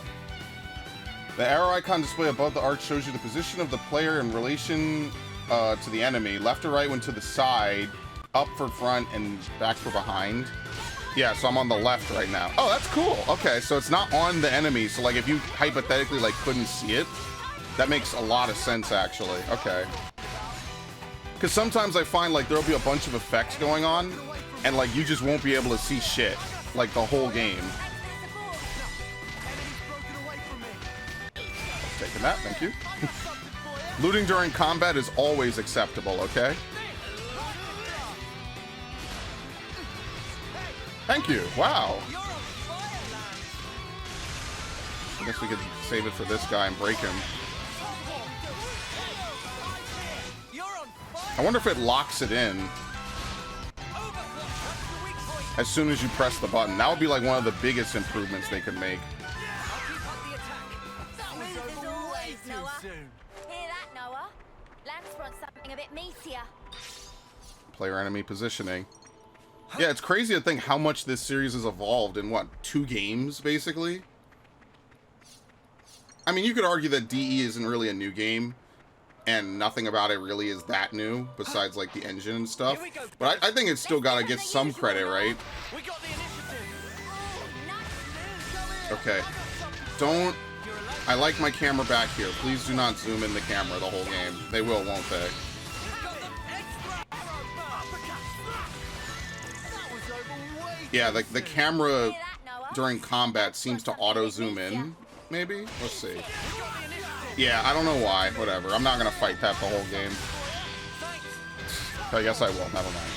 The arrow icon display above the arc shows you the position of the player in relation to the enemy. Left or right when to the side, up for front, and back for behind. Yeah, so I'm on the left right now. Oh, that's cool. Okay, so it's not on the enemy. So, like, if you hypothetically, like, couldn't see it, that makes a lot of sense, actually. Okay. Because sometimes I find, like, there'll be a bunch of effects going on, and, like, you just won't be able to see shit, like, the whole game. Taking that, thank you. Looting during combat is always acceptable, okay? Thank you. Wow. I guess we could save it for this guy and break him. I wonder if it locks it in as soon as you press the button. That would be like one of the biggest improvements they could make. Smooth as always, Noah. Hear that, Noah? Lance wants something a bit meatier. Player enemy positioning. Yeah, it's crazy to think how much this series has evolved in, what, 2 games, basically? I mean, you could argue that DE isn't really a new game, and nothing about it really is that new, besides, like, the engine and stuff. But I think it's still gotta get some credit, right? Okay. Don't... I like my camera back here. Please do not zoom in the camera the whole game. They will, won't they? Yeah, the camera during combat seems to auto zoom in, maybe? Let's see. Yeah, I don't know why. Whatever. I'm not gonna fight that the whole game. I guess I will. Never mind.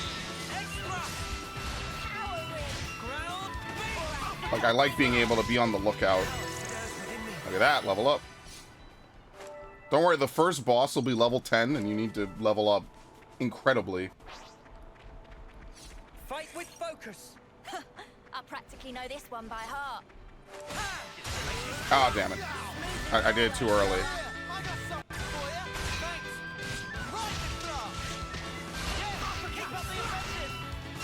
Like, I like being able to be on the lookout. Look at that. Level up. Don't worry, the first boss will be level 10, and you need to level up incredibly. Fight with focus. I practically know this one by heart. Oh, damn it. I did it too early.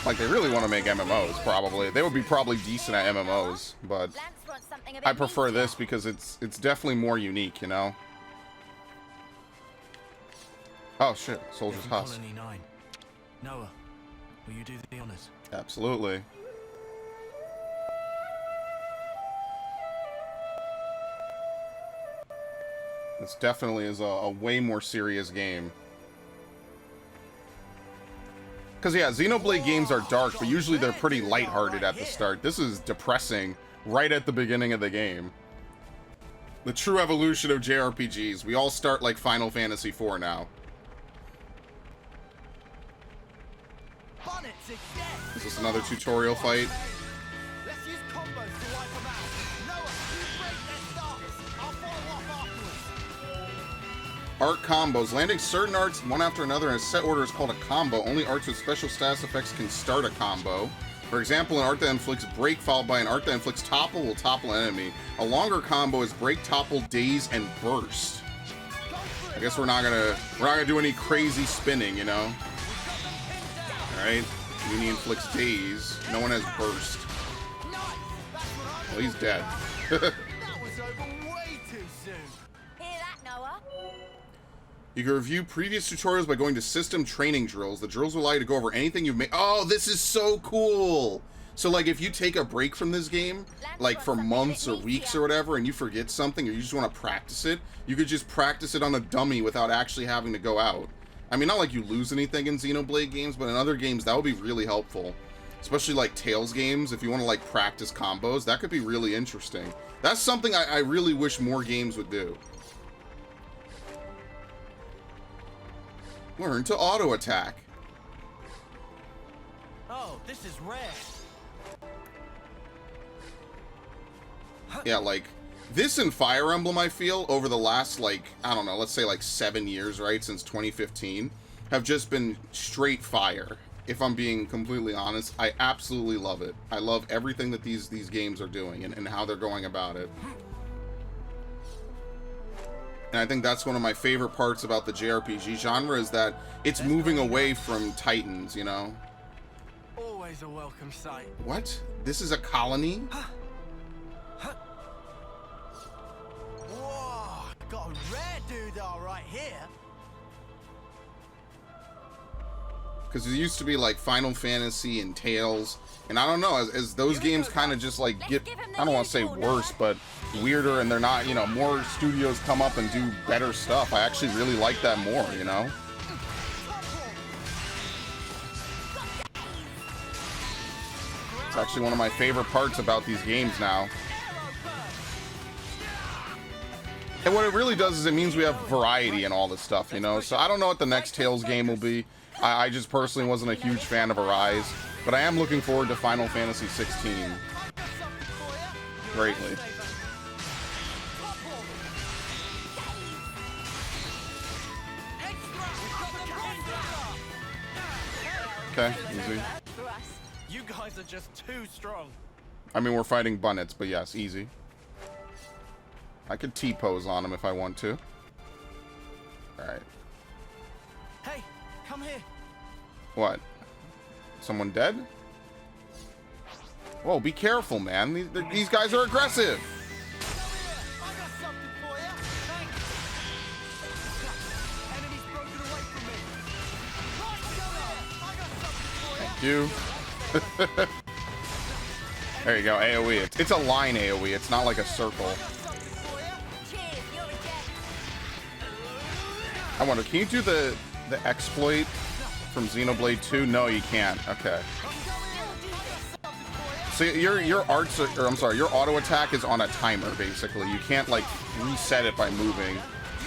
Like, they really want to make MMOs, probably. They would be probably decent at MMOs, but I prefer this because it's definitely more unique, you know? Oh, shit. Soldier's Husk. Colony 9. Noah, will you do the honors? Absolutely. This definitely is a way more serious game. Because, yeah, Xenoblade games are dark, but usually they're pretty lighthearted at the start. This is depressing right at the beginning of the game. The true evolution of JRPGs. We all start like Final Fantasy IV now. Is this another tutorial fight? Let's use combos to wipe them out. Noah, you break their starters. I'll follow up afterwards. Art combos. Landing certain arts one after another in a set order is called a combo. Only arts with special status effects can start a combo. For example, an art that inflicts break followed by an art that inflicts topple will topple an enemy. A longer combo is break, topple, daze, and burst. I guess we're not gonna do any crazy spinning, you know? Alright. Uni inflicts daze. No one has burst. Well, he's dead. That was over way too soon. Hear that, Noah? You can review previous tutorials by going to system training drills. The drills will allow you to go over anything you've made. Oh, this is so cool. So, like, if you take a break from this game, like for months or weeks or whatever, and you forget something or you just want to practice it, you could just practice it on a dummy without actually having to go out. I mean, not like you lose anything in Xenoblade games, but in other games, that would be really helpful. Especially, like, Tales games, if you want to, like, practice combos, that could be really interesting. That's something I really wish more games would do. Learn to auto-attack. Oh, this is rare. Yeah, like, this and Fire Emblem, I feel, over the last, like, I don't know, let's say, like, 7 years, right, since 2015, have just been straight fire. If I'm being completely honest, I absolutely love it. I love everything that these games are doing and how they're going about it. And I think that's one of my favorite parts about the JRPG genre is that it's moving away from Titans, you know? Always a welcome sight. What? This is a colony? Whoa! Got a rare doodah right here. Because there used to be like Final Fantasy and Tales, and I don't know, as those games kind of just like get, I don't want to say worse, but weirder, and they're not, you know, more studios come up and do better stuff. I actually really like that more, you know? It's actually one of my favorite parts about these games now. And what it really does is it means we have variety in all this stuff, you know? So I don't know what the next Tales game will be. I just personally wasn't a huge fan of Arise, but I am looking forward to Final Fantasy 16 greatly. Okay, easy. You guys are just too strong. I mean, we're fighting bunnets, but yes, easy. I could T-pose on him if I want to. Alright. Hey, come here. What? Someone dead? Whoa, be careful, man. These guys are aggressive. I got something for you. Thanks. Enemies broken away from me. I got something for you. Thank you. There you go, AoE. It's a line AoE. It's not like a circle. I wonder, can you do the exploit from Xenoblade 2? No, you can't. Okay. So your arts, or I'm sorry, your auto attack is on a timer basically. You can't like reset it by moving.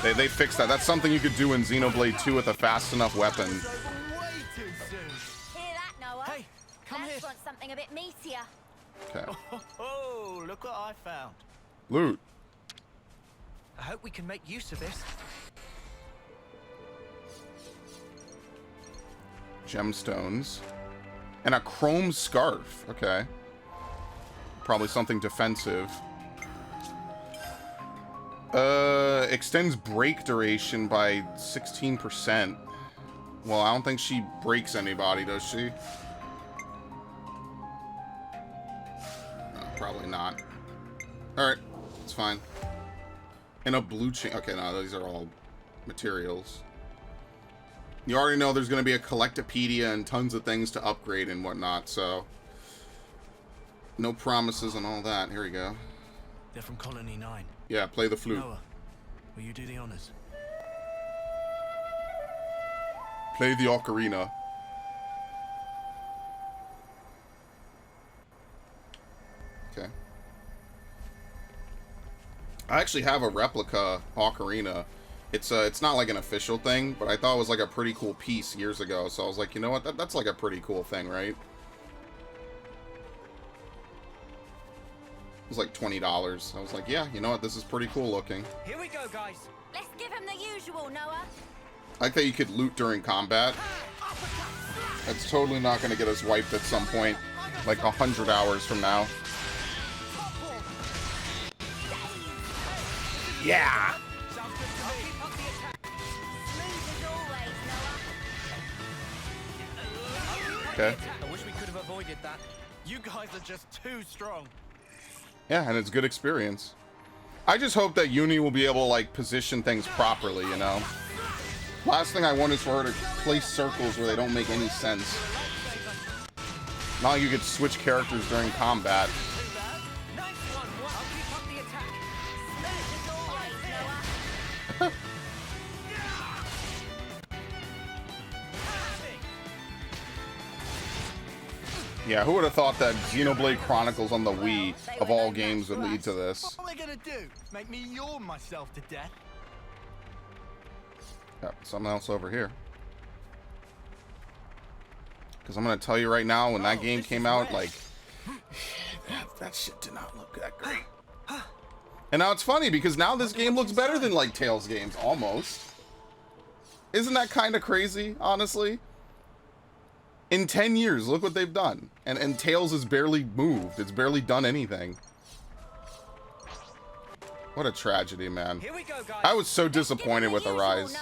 They fixed that. That's something you could do in Xenoblade 2 with a fast enough weapon. Hear that, Noah? Hey, come Let's here. want something a bit meatier. Okay. Oh, look what I found. Loot. I hope we can make use of this. Gemstones. And a chrome scarf. Okay. Probably something defensive. Extends break duration by 16%. Well, I don't think she breaks anybody, does she? No, probably not. Alright, it's fine. And a blue chain. Okay, no, these are all materials. You already know there's going to be a Collectipedia and tons of things to upgrade and whatnot, so... No promises and all that. Here we go. They're from Colony 9. Yeah, play the flute. Noah, will you do the honors? Play the ocarina. Okay. I actually have a replica ocarina. It's not like an official thing, but I thought it was like a pretty cool piece years ago. So I was like, you know what? That's like a pretty cool thing, right? It was like $20. I was like, yeah, you know what? This is pretty cool looking. Here we go, guys. Let's give him the usual, Noah. I like that you could loot during combat. That's totally not going to get us wiped at some point, like 100 hours from now. Yeah! Okay. I wish we could have avoided that. You guys are just too strong. Yeah, and it's good experience. I just hope that Uni will be able to, like, position things properly, you know? Last thing I want is for her to place circles where they don't make any sense. Not like you could switch characters during combat. Yeah, who would have thought that Xenoblade Chronicles on the Wii, of all games, would lead to this? What are they gonna do? Make me yawn myself to death? Yeah, something else over here. Because I'm going to tell you right now, when that game came out, like, that shit did not look that great. And now it's funny, because now this game looks better than, like, Tales games, almost. Isn't that kind of crazy, honestly? In 10 years, look what they've done. And Tales has barely moved. It's barely done anything. What a tragedy, man. Here we go, guys. I was so disappointed with Arise.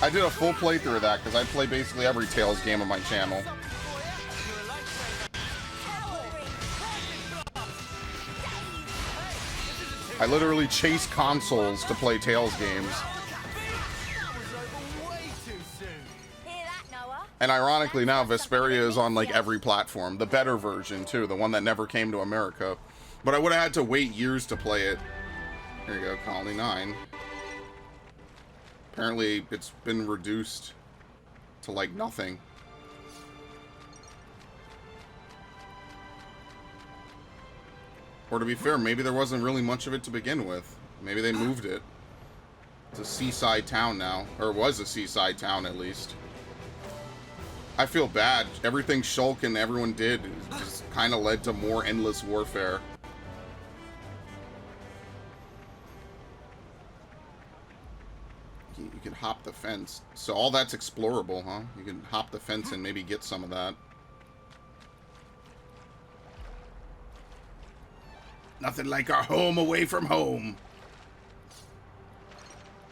I did a full playthrough of that because I play basically every Tales game on my channel. I literally chase consoles to play Tales games. Hear that, Noah? And ironically now, Vesperia is on like every platform. The better version too, the one that never came to America. But I would have had to wait years to play it. There you go, Colony 9. Apparently it's been reduced to like nothing. Or to be fair, maybe there wasn't really much of it to begin with. Maybe they moved it. It's a seaside town now. Or it was a seaside town, at least. I feel bad. Everything Shulk and everyone did just kind of led to more endless warfare. You can hop the fence. So all that's explorable, huh? You can hop the fence and maybe get some of that. Nothing like our home away from home.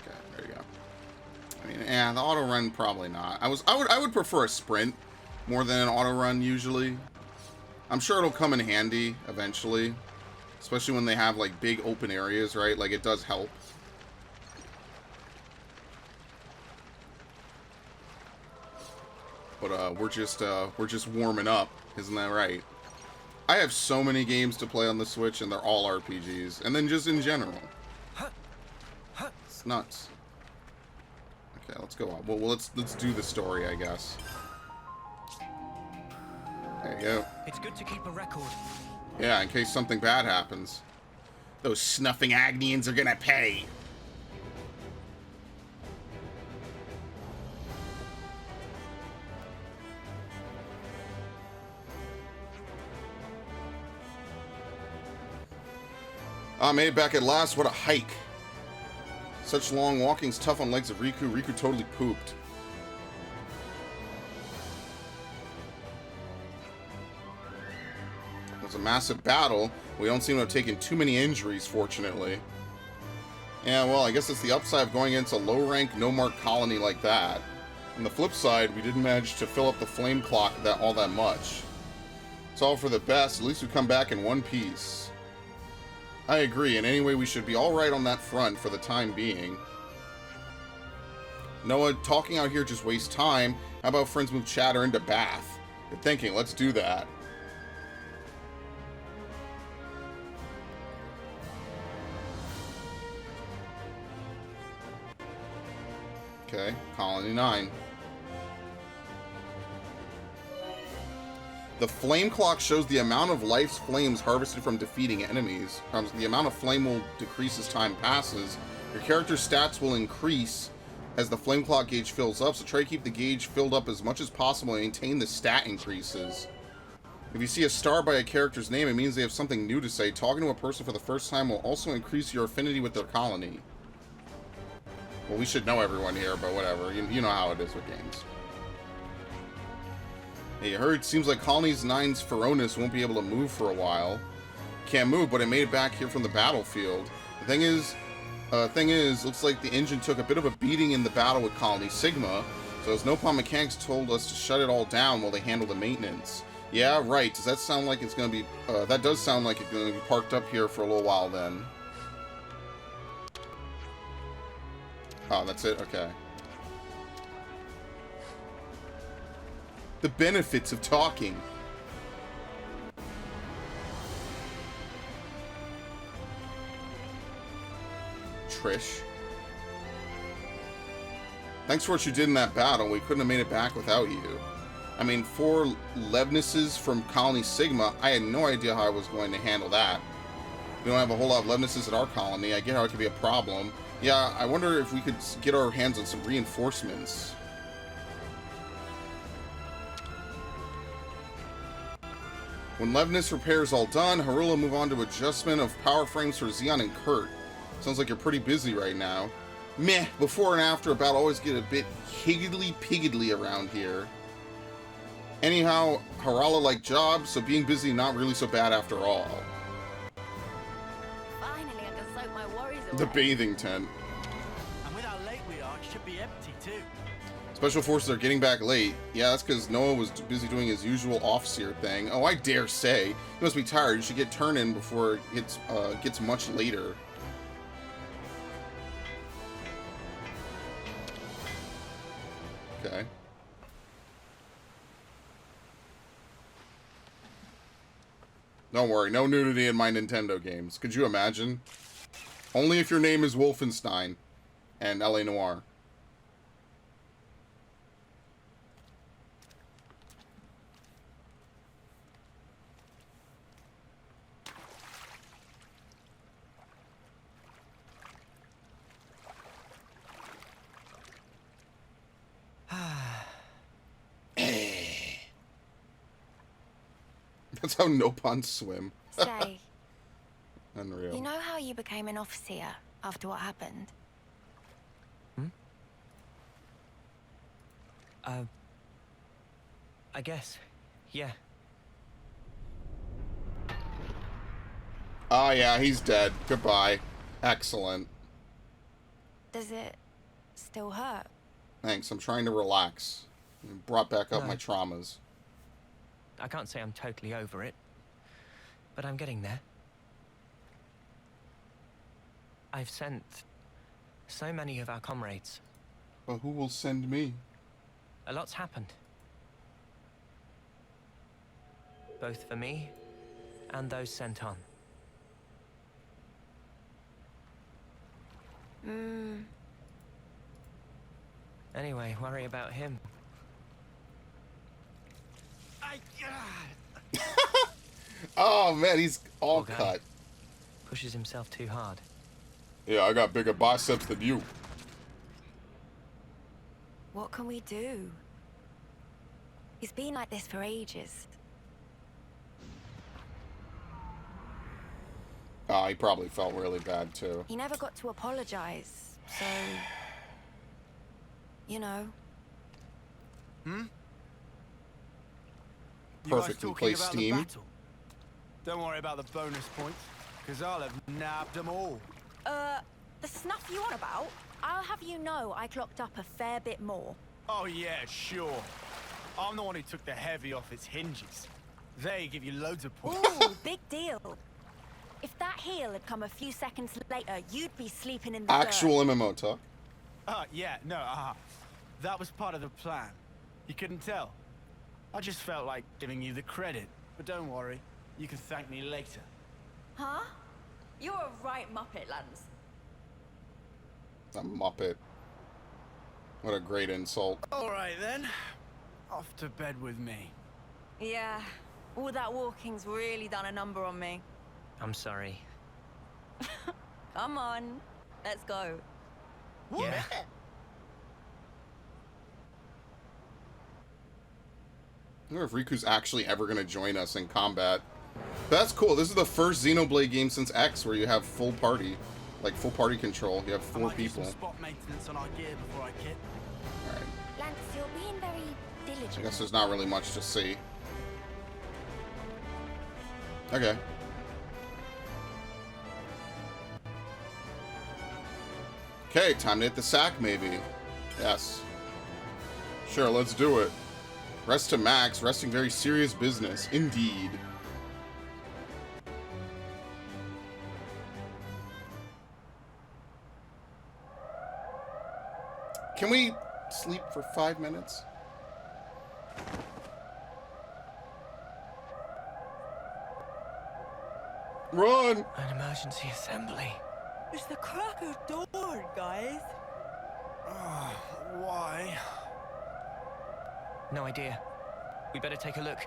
Okay, there you go. I mean, yeah, the auto run probably not. I would prefer a sprint more than an auto run usually. I'm sure it'll come in handy eventually, especially when they have like big open areas, right? Like it does help. But we're just warming up, isn't that right? I have so many games to play on the Switch, and they're all RPGs. And then just in general. It's nuts. Okay, let's go on. Well, let's do the story, I guess. There you go. It's good to keep a record. Yeah, in case something bad happens. Those snuffing Agnians are gonna pay. I made it back at last. What a hike. Such long walking's tough on legs of Riku. Riku totally pooped. It was a massive battle. We don't seem to have taken too many injuries, fortunately. Yeah, well, I guess it's the upside of going against a low-rank, no-mark colony like that. On the flip side, we didn't manage to fill up the flame clock all that much. It's all for the best. At least we come back in one piece. I agree, and anyway, we should be alright on that front for the time being. Noah, talking out here just wastes time. How about friends move chatter into Bath? Good thinking, let's do that. Okay, Colony 9. The flame clock shows the amount of life's flames harvested from defeating enemies. The amount of flame will decrease as time passes. Your character's stats will increase as the flame clock gauge fills up, so try to keep the gauge filled up as much as possible and maintain the stat increases. If you see a star by a character's name, it means they have something new to say. Talking to a person for the first time will also increase your affinity with their colony. Well, we should know everyone here, but whatever. You know how it is with games. Hey, you heard? Seems like Colony 9's Feronis won't be able to move for a while. Can't move, but it made it back here from the battlefield. The thing is, looks like the engine took a bit of a beating in the battle with Colony Sigma, so as Nopon Mechanics told us to shut it all down while they handle the maintenance. Yeah, right. Does that sound like it's gonna be, that does sound like it's gonna be parked up here for a little while then. Oh, that's it? Okay. The benefits of talking. Trish. Thanks for what you did in that battle. We couldn't have made it back without you. I mean, 4 Levnesses from Colony Sigma, I had no idea how I was going to handle that. We don't have a whole lot of Levnesses at our colony. I get how it could be a problem. Yeah, I wonder if we could get our hands on some reinforcements. When Levness repair is all done, Harula will move on to adjustment of power frames for Xeon and Kurt. Sounds like you're pretty busy right now. Meh, before and after a battle always get a bit higgly-piggly around here. Anyhow, Harala like job, so being busy not really so bad after all. Finally, I can soak my worries away. The bathing tent. And with how late we are, it should be empty too. Special forces are getting back late. Yeah, that's because Noah was busy doing his usual off-seer thing. Oh, I dare say. You must be tired. You should get turn in before it gets much later. Okay. Don't worry, no nudity in my Nintendo games. Could you imagine? Only if your name is Wolfenstein and L.A. Noire. That's how Nopons swim. Say, Unreal. you know how you became an officer after what happened? I guess. Yeah. Oh, yeah, he's dead. Goodbye. Excellent. Does it still hurt? Thanks, I'm trying to relax. You brought back up No. my traumas. I can't say I'm totally over it, but I'm getting there. I've sent so many of our comrades. But who will send me? A lot's happened. Both for me and those sent on. Anyway, worry about him. Oh, man, he's all Poor guy. cut. Pushes himself too hard. Yeah, I got bigger biceps than you. What can we do? He's been like this for ages. Oh, he probably felt really bad, too. He never got to apologize, so... You know. You guys Perfectly talking placed about the steam. battle? Don't worry about the bonus points, because I'll have nabbed them all. The snuff you on about? I'll have you know I clocked up a fair bit more. Oh yeah, sure. I'm the one who took the heavy off its hinges. They give you loads of points. Ooh, big deal. If that heel had come a few seconds later, you'd be sleeping in the Actual dirt. MMO talk. Yeah, no, that was part of the plan. You couldn't tell. I just felt like giving you the credit. But don't worry, you can thank me later. Huh? You're a right muppet, Lance. A muppet. What a great insult. All right then, off to bed with me. Yeah, all that walking's really done a number on me. I'm sorry. Come on, let's go. Yeah. I wonder if Riku's actually ever going to join us in combat. But that's cool. This is the first Xenoblade game since X where you have full party. Like, full party control. You have I 4 might do people. some spot maintenance on our gear before I kit. Alright. Lance, you're being very I diligent. guess there's not really much to see. Okay. Okay, time to hit the sack, maybe. Yes. Sure, let's do it. Rest to max, resting very serious business. Indeed. Can we sleep for 5 minutes? Run! An emergency assembly. It's the crack of dawn, guys. Why? No idea. We better take a look.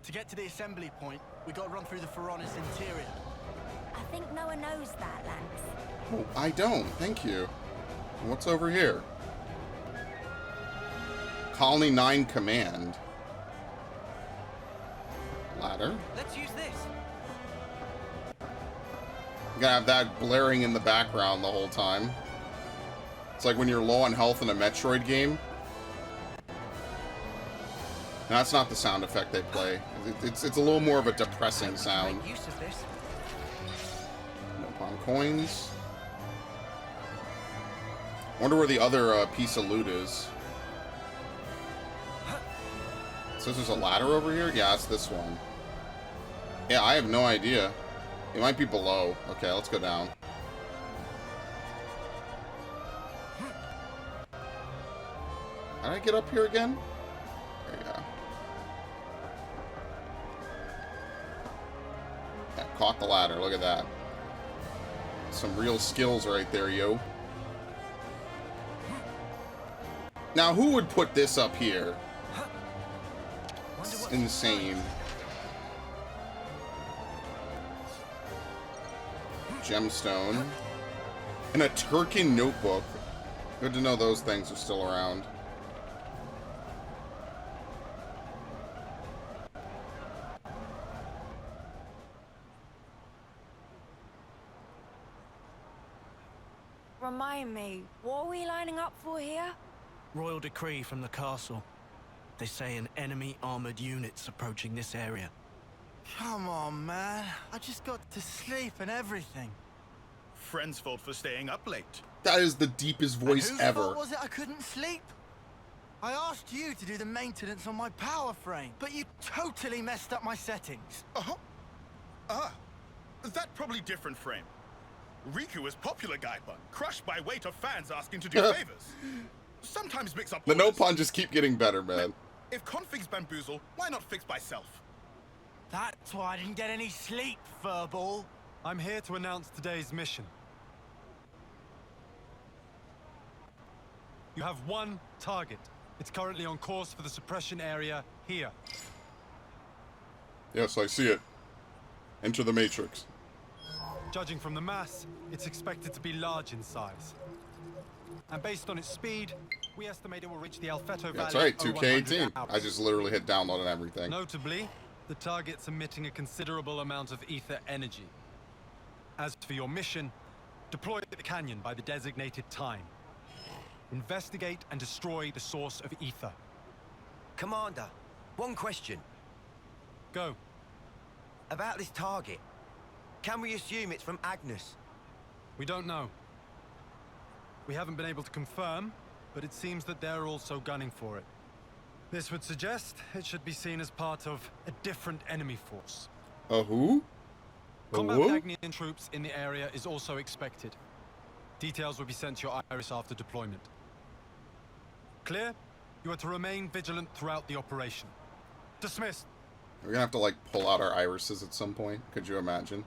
To get to the assembly point, we gotta run through the Pharaonis interior. I think no one knows that, Lance. Oh, I don't. Thank you. What's over here? Colony 9 Command. Ladder. Let's use this. You gotta have that blaring in the background the whole time. It's like when you're low on health in a Metroid game. No, that's not the sound effect they play. It's a little more of a depressing sound. Make use of this. Nopon coins. Wonder where the other piece of loot is. So there's a ladder over here? Yeah, it's this one. Yeah, I have no idea. It might be below. Okay, let's go down. How did I get up here again? There you go. Yeah, caught the ladder. Look at that. Some real skills right there, yo. Now, who would put this up here? It's insane. Gemstone. And a Turkin notebook. Good to know those things are still around. Remind me, what are we lining up for here? Royal decree from the castle. They say an enemy armored unit's approaching this area. Come on, man. I just got to sleep and everything. Friend's fault for staying up late. That is the deepest voice Whose ever. fault was it I couldn't sleep? I asked you to do the maintenance on my power frame, but you totally messed up my settings. That probably different frame. Riku is popular guy bun, crushed by weight of fans asking to do favors. Sometimes mix up The orders. no pun just keep getting better, man. If configs bamboozle, why not fix by self? That's why I didn't get any sleep, furball. I'm here to announce today's mission. You have one target. It's currently on course for the suppression area here. Yes, I see it. Enter the Matrix. Judging from the mass, it's expected to be large in size. And based on its speed, we estimate it will reach the Alfeto Valley. That's right, in 2K18. 100 hours. I just literally hit download and everything. Notably, the target's emitting a considerable amount of ether energy. As for your mission, deploy the canyon by the designated time. Investigate and destroy the source of ether. Commander, one question. Go. About this target. Can we assume it's from Agnes? We don't know. We haven't been able to confirm, but it seems that they're also gunning for it. This would suggest it should be seen as part of a different enemy force. A who? Combat who? with Agnian troops in the area is also expected. Details will be sent to your Iris after deployment. Clear? You are to remain vigilant throughout the operation. Dismissed. We're gonna have to, like, pull out our irises at some point. Could you imagine?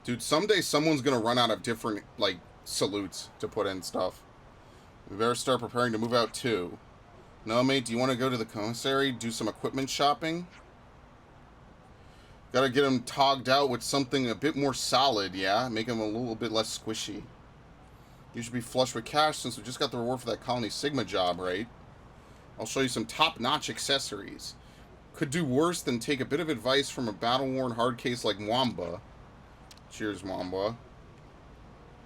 Dude, someday someone's gonna run out of different, like, salutes to put in stuff. We better start preparing to move out, too. No, mate, do you want to go to the commissary, do some equipment shopping? Gotta get him togged out with something a bit more solid, yeah? Make him a little bit less squishy. You should be flush with cash since we just got the reward for that Colony Sigma job, right? I'll show you some top-notch accessories. Could do worse than take a bit of advice from a battle-worn hard case like Mwamba. Cheers, Mwamba.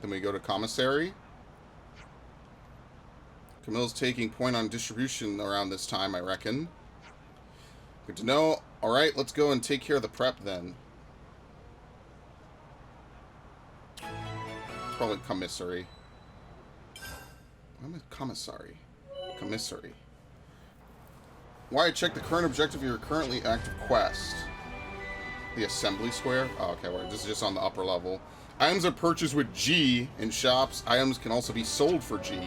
Then we go to commissary. Camille's taking point on distribution around this time, I reckon. Good to know. Alright, let's go and take care of the prep then. It's probably commissary. I'm a commissary. Commissary. Why check the current objective of your currently active quest? The assembly square? Oh, okay, well, this is just on the upper level. Items are purchased with G in shops. Items can also be sold for G.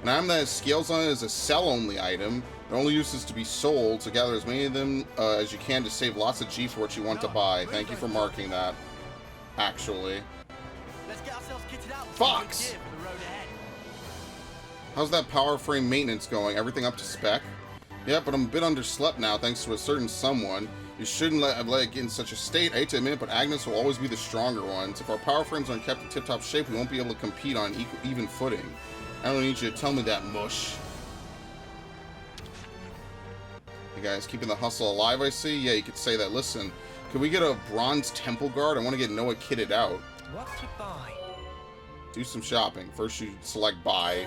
An item that has scales on it is a sell-only item. It only uses to be sold, so gather as many of them as you can to save lots of G for what you want to buy. Thank you for marking that, actually. Let's get ourselves kitted out. Fox! For the road ahead. How's that power frame maintenance going? Everything up to spec? Yeah, but I'm a bit underslept now thanks to a certain someone. You shouldn't let it get in such a state. I hate to admit it, but Agnes will always be the stronger ones. If our power frames aren't kept in tip-top shape, we won't be able to compete on even footing. I don't need you to tell me that, mush. You guys keeping the hustle alive, I see? Yeah, you could say that. Listen, could we get a bronze temple guard? I want to get Noah kitted out. What to buy? Do some shopping. First, you select buy.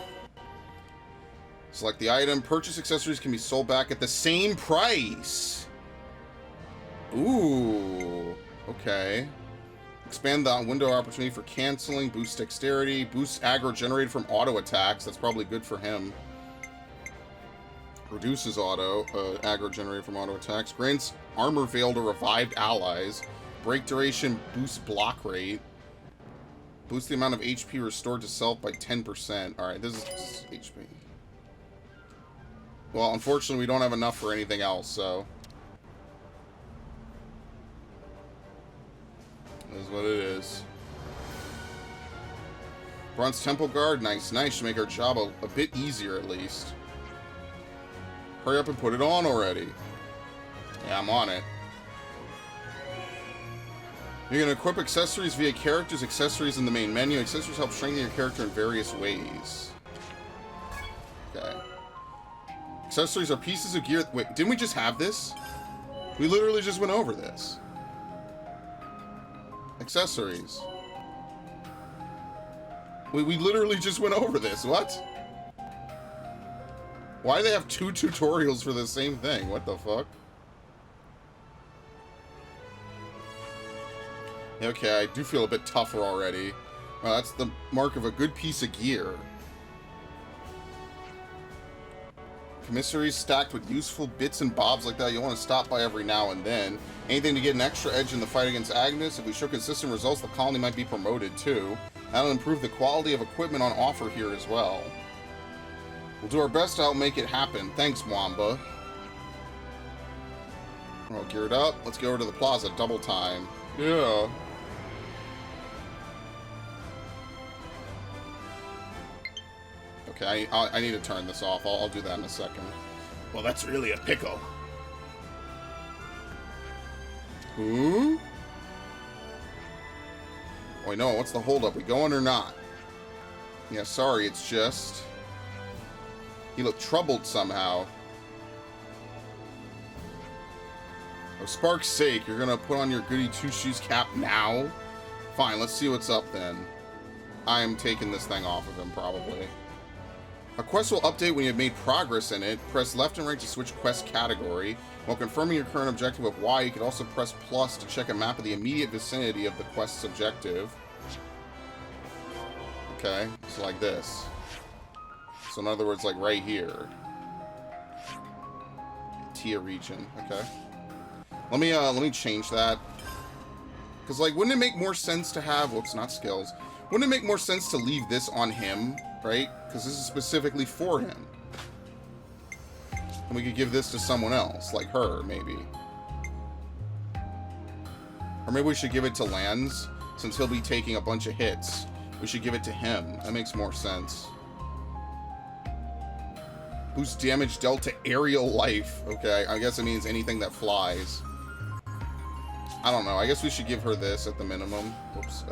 Select the item. Purchase accessories can be sold back at the same price. Ooh. Okay. Expand the window opportunity for canceling. Boost dexterity. Boost aggro generated from auto attacks. That's probably good for him. Reduces auto. Aggro generated from auto attacks. Grants armor veil to revived allies. Break duration. Boost block rate. Boost the amount of HP restored to self by 10%. Alright, this is HP. Well, unfortunately, we don't have enough for anything else, so... This is what it is. Bronze Temple Guard, nice, nice. Should make our job a bit easier, at least. Hurry up and put it on already. Yeah, I'm on it. You can equip accessories via characters, accessories in the main menu. Accessories help strengthen your character in various ways. Okay. Accessories are pieces of gear. Wait, didn't we just have this? We literally just went over this. Accessories. We literally just went over this. What? Why do they have 2 tutorials for the same thing? What the fuck? Okay, I do feel a bit tougher already. Well, that's the mark of a good piece of gear. Commissaries stacked with useful bits and bobs like that you'll want to stop by every now and then. Anything to get an extra edge in the fight against Agnes. If we show consistent results, the colony might be promoted too. That'll improve the quality of equipment on offer here as well. We'll do our best to help make it happen. Thanks, Mwamba. We're all geared up. Let's go over to the plaza. Double time. Yeah. Okay, I need to turn this off. I'll do that in a second. Well, that's really a pickle. Who? Wait, no, what's the holdup? We going or not? Yeah, sorry, it's just... He looked troubled somehow. For Spark's sake, you're gonna put on your goody two-shoes cap now? Fine, let's see what's up then. I am taking this thing off of him, probably. A quest will update when you have made progress in it. Press left and right to switch quest category. While confirming your current objective with Y, you can also press plus to check a map of the immediate vicinity of the quest's objective. Okay, so like this. So in other words, like right here. Tia region, okay. Let me change that. Because, like, wouldn't it make more sense to have... Whoops, not skills. Wouldn't it make more sense to leave this on him, right? Because this is specifically for him. And we could give this to someone else, like her, maybe. Or maybe we should give it to Lance, since he'll be taking a bunch of hits. We should give it to him. That makes more sense. Boost damage dealt to aerial life. Okay, I guess it means anything that flies. I don't know. I guess we should give her this at the minimum. Whoops,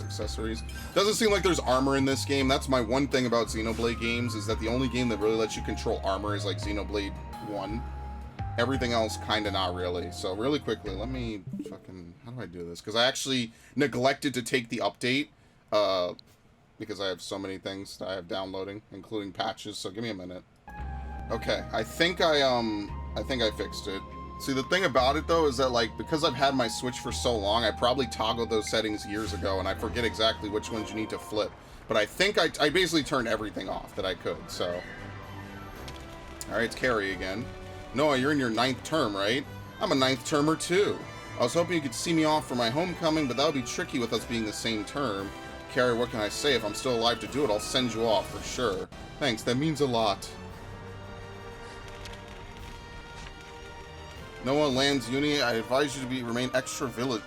accessories. Doesn't seem like there's armor in this game. That's my one thing about Xenoblade games, is that the only game that really lets you control armor is like Xenoblade 1. Everything else, kind of not really. So really quickly, let me fucking... How do I do this? Because I actually neglected to take the update. Because I have so many things that I have downloading, including patches. So give me a minute. Okay, I think I fixed it. See, the thing about it, though, is that, like, because I've had my Switch for so long, I probably toggled those settings years ago, and I forget exactly which ones you need to flip. But I think I basically turned everything off that I could, so... Alright, it's Carrie again. Noah, you're in your 9th term, right? I'm a 9th termer, too. I was hoping you could see me off for my homecoming, but that would be tricky with us being the same term. Carrie, what can I say? If I'm still alive to do it, I'll send you off, for sure. Thanks, that means a lot. Noah lands uni. I advise you to remain extra vigilant.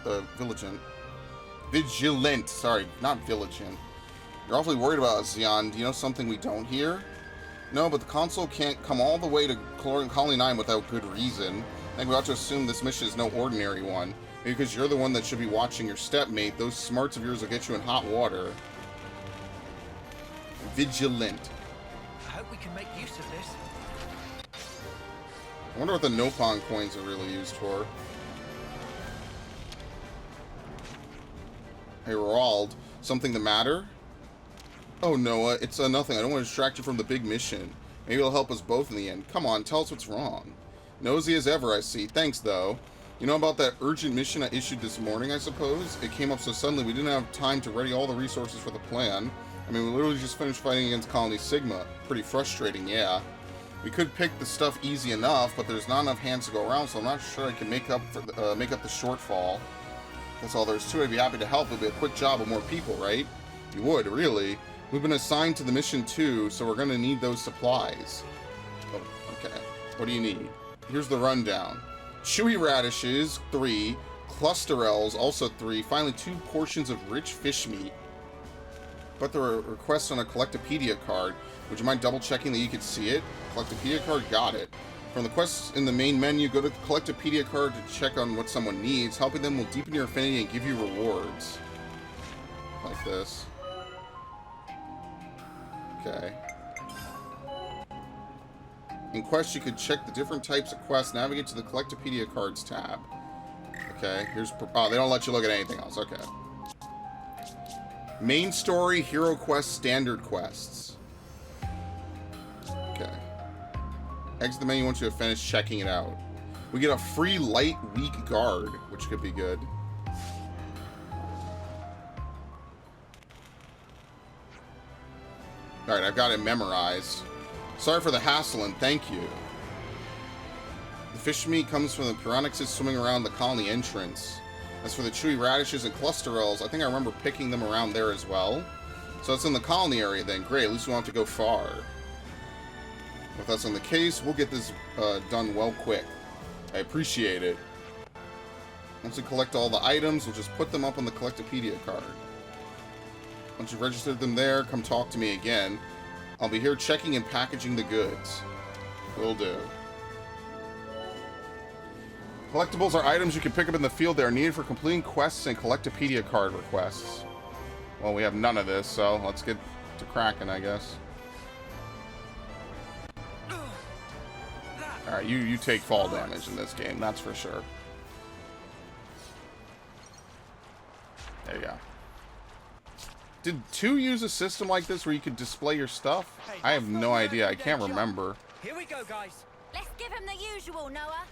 Vigilant. Sorry, not vigilant. You're awfully worried about us, Zion. Do you know something we don't hear? No, but the console can't come all the way to Colony 9 without good reason. I think we ought to assume this mission is no ordinary one. Maybe because you're the one that should be watching your step, mate. Those smarts of yours will get you in hot water. Vigilant. I hope we can make use of this. I wonder what the Nopon coins are really used for. Hey, Roald. Something the matter? Oh, Noah, it's nothing. I don't want to distract you from the big mission. Maybe it'll help us both in the end. Come on, tell us what's wrong. Nosy as ever, I see. Thanks, though. You know about that urgent mission I issued this morning, I suppose? It came up so suddenly we didn't have time to ready all the resources for the plan. I mean, we literally just finished fighting against Colony Sigma. Pretty frustrating, yeah. We could pick the stuff easy enough, but there's not enough hands to go around, so I'm not sure I can make up the shortfall. That's all there is to it. I'd be happy to help. It'll be a quick job with more people, right? You would, really. We've been assigned to the mission too, so we're going to need those supplies. Oh, okay. What do you need? Here's the rundown. Chewy radishes, 3. Clusterels, also 3. Finally, 2 portions of rich fish meat. But there are requests on a Collectopedia card. Would you mind double-checking that you could see it? Collectopedia card, got it. From the quests in the main menu, go to the Collectopedia card to check on what someone needs. Helping them will deepen your affinity and give you rewards. Like this. Okay. In quests, you could check the different types of quests, navigate to the Collectopedia cards tab. Okay, here's... Oh, they don't let you look at anything else. Okay. Main story, hero quests, standard quests. Okay. Exit the menu once you have finished checking it out. We get a free light weak guard, which could be good. Alright, I've got it memorized. Sorry for the hassle and thank you. The fish meat comes from the Pyronyxes swimming around the colony entrance. As for the chewy radishes and clusterels, I think I remember picking them around there as well. So it's in the colony area then. Great, at least we won't have to go far. If that's in the case, we'll get this done well quick. I appreciate it. Once we collect all the items, we'll just put them up on the Collectopedia card. Once you've registered them there, come talk to me again. I'll be here checking and packaging the goods. Will do. Collectibles are items you can pick up in the field that are needed for completing quests and Collectopedia card requests. Well, we have none of this, so let's get to cracking, I guess. Alright, you take fall damage in this game, that's for sure. There you go. Did 2 use a system like this where you could display your stuff? I have no idea. I can't remember. Here we go, guys. Let's give him the usual, Noah.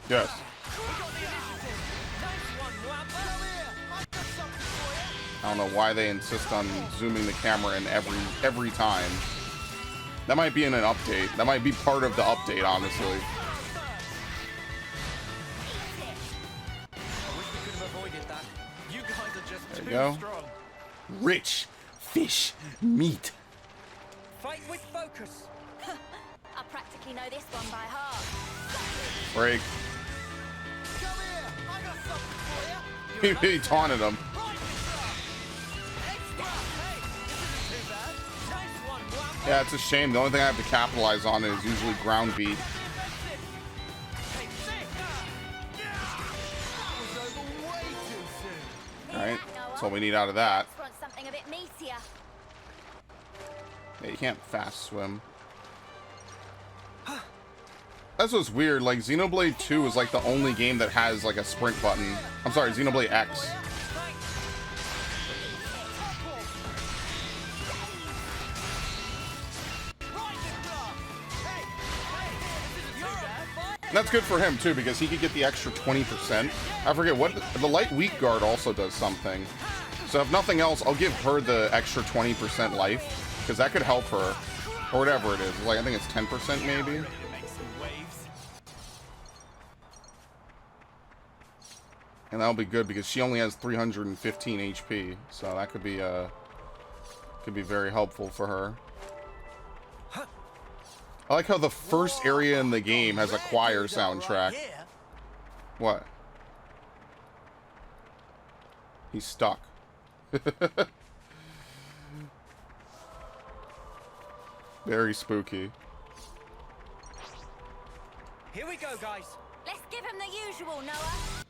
Yes. I don't know why they insist on zooming the camera in every time. That might be in an update. That might be part of the update, honestly. There you go. Rich fish meat. Fight with focus. I practically know this one by heart. Break. He taunted him. Yeah, it's a shame. The only thing I have to capitalize on is usually ground beat. Alright, that's all we need out of that. Something a bit meatier. Yeah, you can't fast swim. That's what's weird. Like, Xenoblade 2 is like the only game that has like a sprint button. I'm sorry, Xenoblade X. And that's good for him too, because he could get the extra 20%. I forget what the light weak guard also does something. So if nothing else, I'll give her the extra 20% life, because that could help her, or whatever it is. Like, I think it's 10% maybe. And that'll be good because she only has 315 HP, so that could be very helpful for her. I like how the first area in the game has a choir soundtrack. What? He's stuck. Very spooky. Here we go, guys. Let's give him the usual, Noah.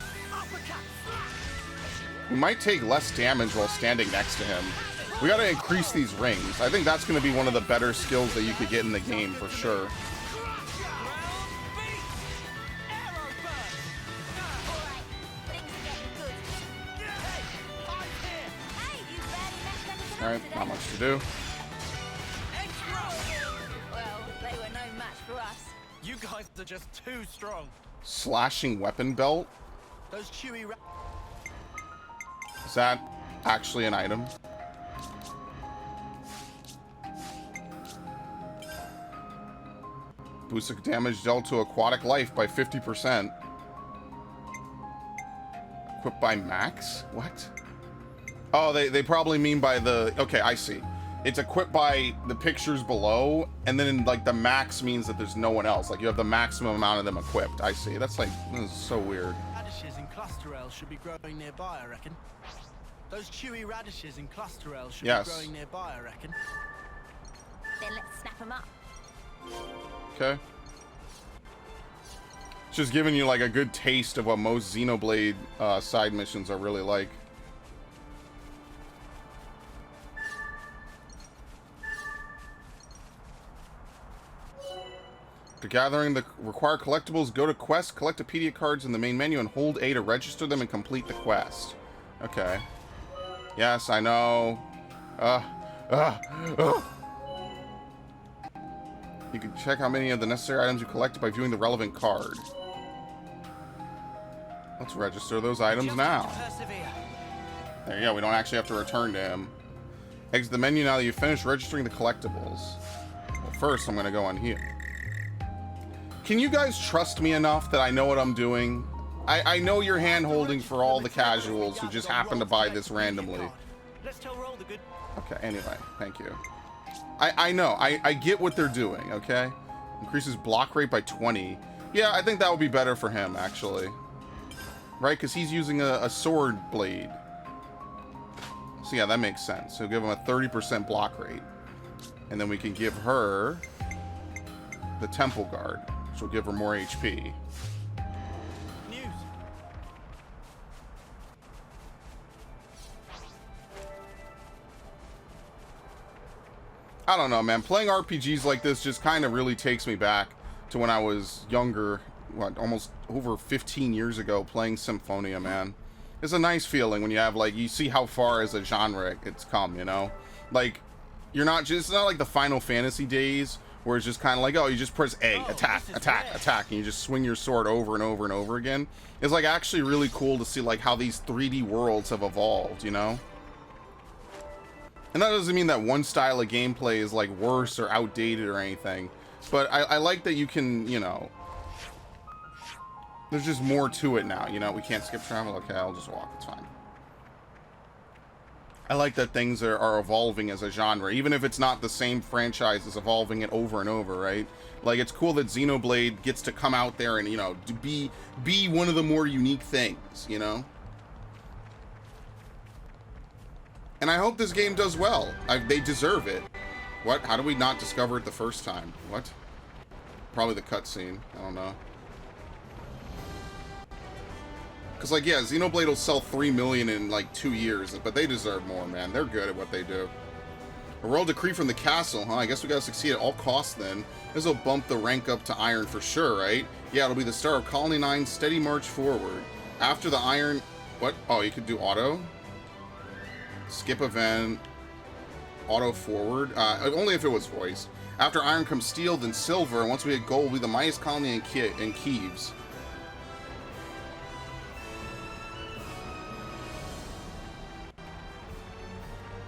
We might take less damage while standing next to him. We gotta increase these rings. I think that's gonna be one of the better skills that you could get in the game for sure. Alright, not much to do. Well, they were no match for us. You guys are just too strong. Slashing weapon belt? Those chewy Is that actually an item? Boosts damage dealt to aquatic life by 50%. Equipped by Max? What? Oh, they probably mean by the... Okay, I see. It's equipped by the pictures below, and then like the max means that there's no one else. Like you have the maximum amount of them equipped. I see. That's like, this is so weird. Radishes in cluster L should be growing nearby, I reckon. Those chewy radishes in cluster L should be growing nearby, I reckon. Then let's snap them up. Okay. It's just giving you like a good taste of what most Xenoblade side missions are really like. To gathering the required collectibles, go to quest, Collectopedia cards in the main menu, and hold A to register them and complete the quest. Okay. Yes, I know. You can check how many of the necessary items you collected by viewing the relevant card. Let's register those items now. There you go, we don't actually have to return to him. Exit the menu now that you've finished registering the collectibles. Well, first I'm going to go on here. Can you guys trust me enough that I know what I'm doing? I know you're hand-holding for all the casuals who just happen to buy this randomly. Okay, anyway, thank you. I know, I get what they're doing, okay? Increases block rate by 20. Yeah, I think that would be better for him, actually. Right, because he's using a sword blade. So yeah, that makes sense. So give him a 30% block rate. And then we can give her the Temple Guard, which will give her more HP. News. I don't know, man. Playing RPGs like this just kind of really takes me back to when I was younger, what, almost over 15 years ago, playing Symphonia, man. It's a nice feeling when you have, like, you see how far as a genre it's come, you know? Like, you're not just, it's not like the Final Fantasy days, where it's just kind of like, oh, you just press A, attack, attack, attack, and you just swing your sword over and over and over again. It's, like, actually really cool to see, like, how these 3D worlds have evolved, you know? And that doesn't mean that one style of gameplay is, like, worse or outdated or anything. But I like that you can, you know... There's just more to it now, you know? We can't skip travel? Okay, I'll just walk. It's fine. I like that things are evolving as a genre, even if it's not the same franchise as evolving it over and over, right? Like, it's cool that Xenoblade gets to come out there and, you know, to be one of the more unique things, you know? And I hope this game does well. They deserve it. What? How do we not discover it the first time? What? Probably the cutscene. I don't know. Because, like, yeah, Xenoblade will sell 3 million in, like, 2 years, but they deserve more, man. They're good at what they do. A royal decree from the castle, huh? I guess we gotta succeed at all costs, then. This will bump the rank up to Iron for sure, right? Yeah, it'll be the start of Colony 9's steady march forward. After the Iron... What? Oh, you could do auto? Skip event. Auto forward. Only if it was voiced. After Iron comes Steel, then Silver, and once we hit Gold, we'll be the mightiest colony in Kiev.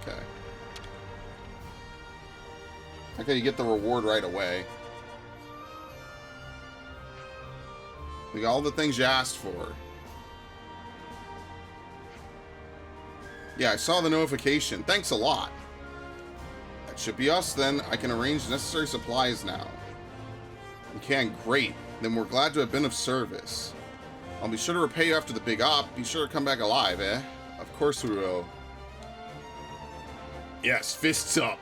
Okay. Okay, you get the reward right away. We got all the things you asked for. Yeah, I saw the notification. Thanks a lot. That should be us then. I can arrange necessary supplies now. You can? Great. Then we're glad to have been of service. I'll be sure to repay you after the big op. Be sure to come back alive, eh? Of course we will. Yes, fists up.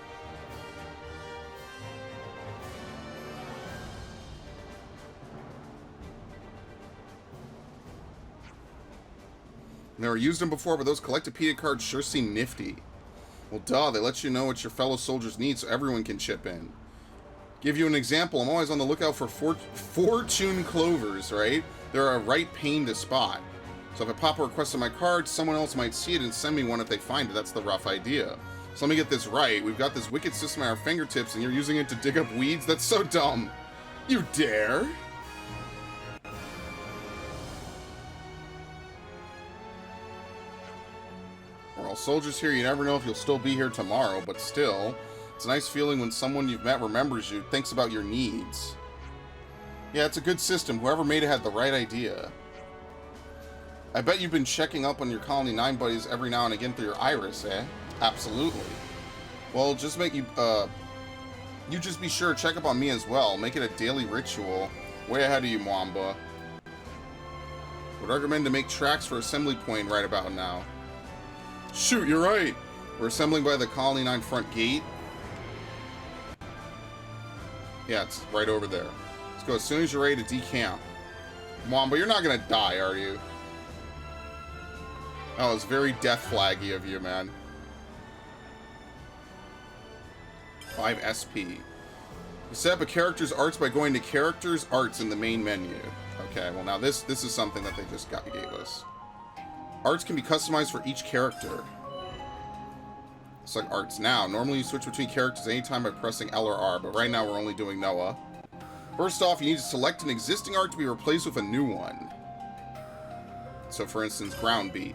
Never used them before, but those Collectopedia cards sure seem nifty. Well, duh, they let you know what your fellow soldiers need so everyone can chip in. Give you an example, I'm always on the lookout for fortune clovers, right? They're a right pain to spot. So if I pop a request on my card, someone else might see it and send me one if they find it. That's the rough idea. So let me get this right. We've got this wicked system at our fingertips and you're using it to dig up weeds? That's so dumb. You dare? We're all soldiers here. You never know if you'll still be here tomorrow, but still, it's a nice feeling when someone you've met remembers you, thinks about your needs. Yeah, it's a good system. Whoever made it had the right idea. I bet you've been checking up on your Colony 9 buddies every now and again through your iris, eh? Absolutely. Well, just make you just be sure to check up on me as well. Make it a daily ritual. Way ahead of you, Mwamba. Would recommend to make tracks for assembly point right about now. Shoot, you're right. We're assembling by the Colony 9 front gate. Yeah, it's right over there. Let's go as soon as you're ready to decamp. Mwamba, you're not gonna die, are you? Oh, it's very death flaggy of you, man. 5 SP. You set up a character's arts by going to character's arts in the main menu. Okay, well now this is something that they just gave us. Arts can be customized for each character. Select arts now. Normally you switch between characters anytime by pressing L or R, but right now we're only doing Noah. First off, you need to select an existing art to be replaced with a new one. So for instance, ground beat.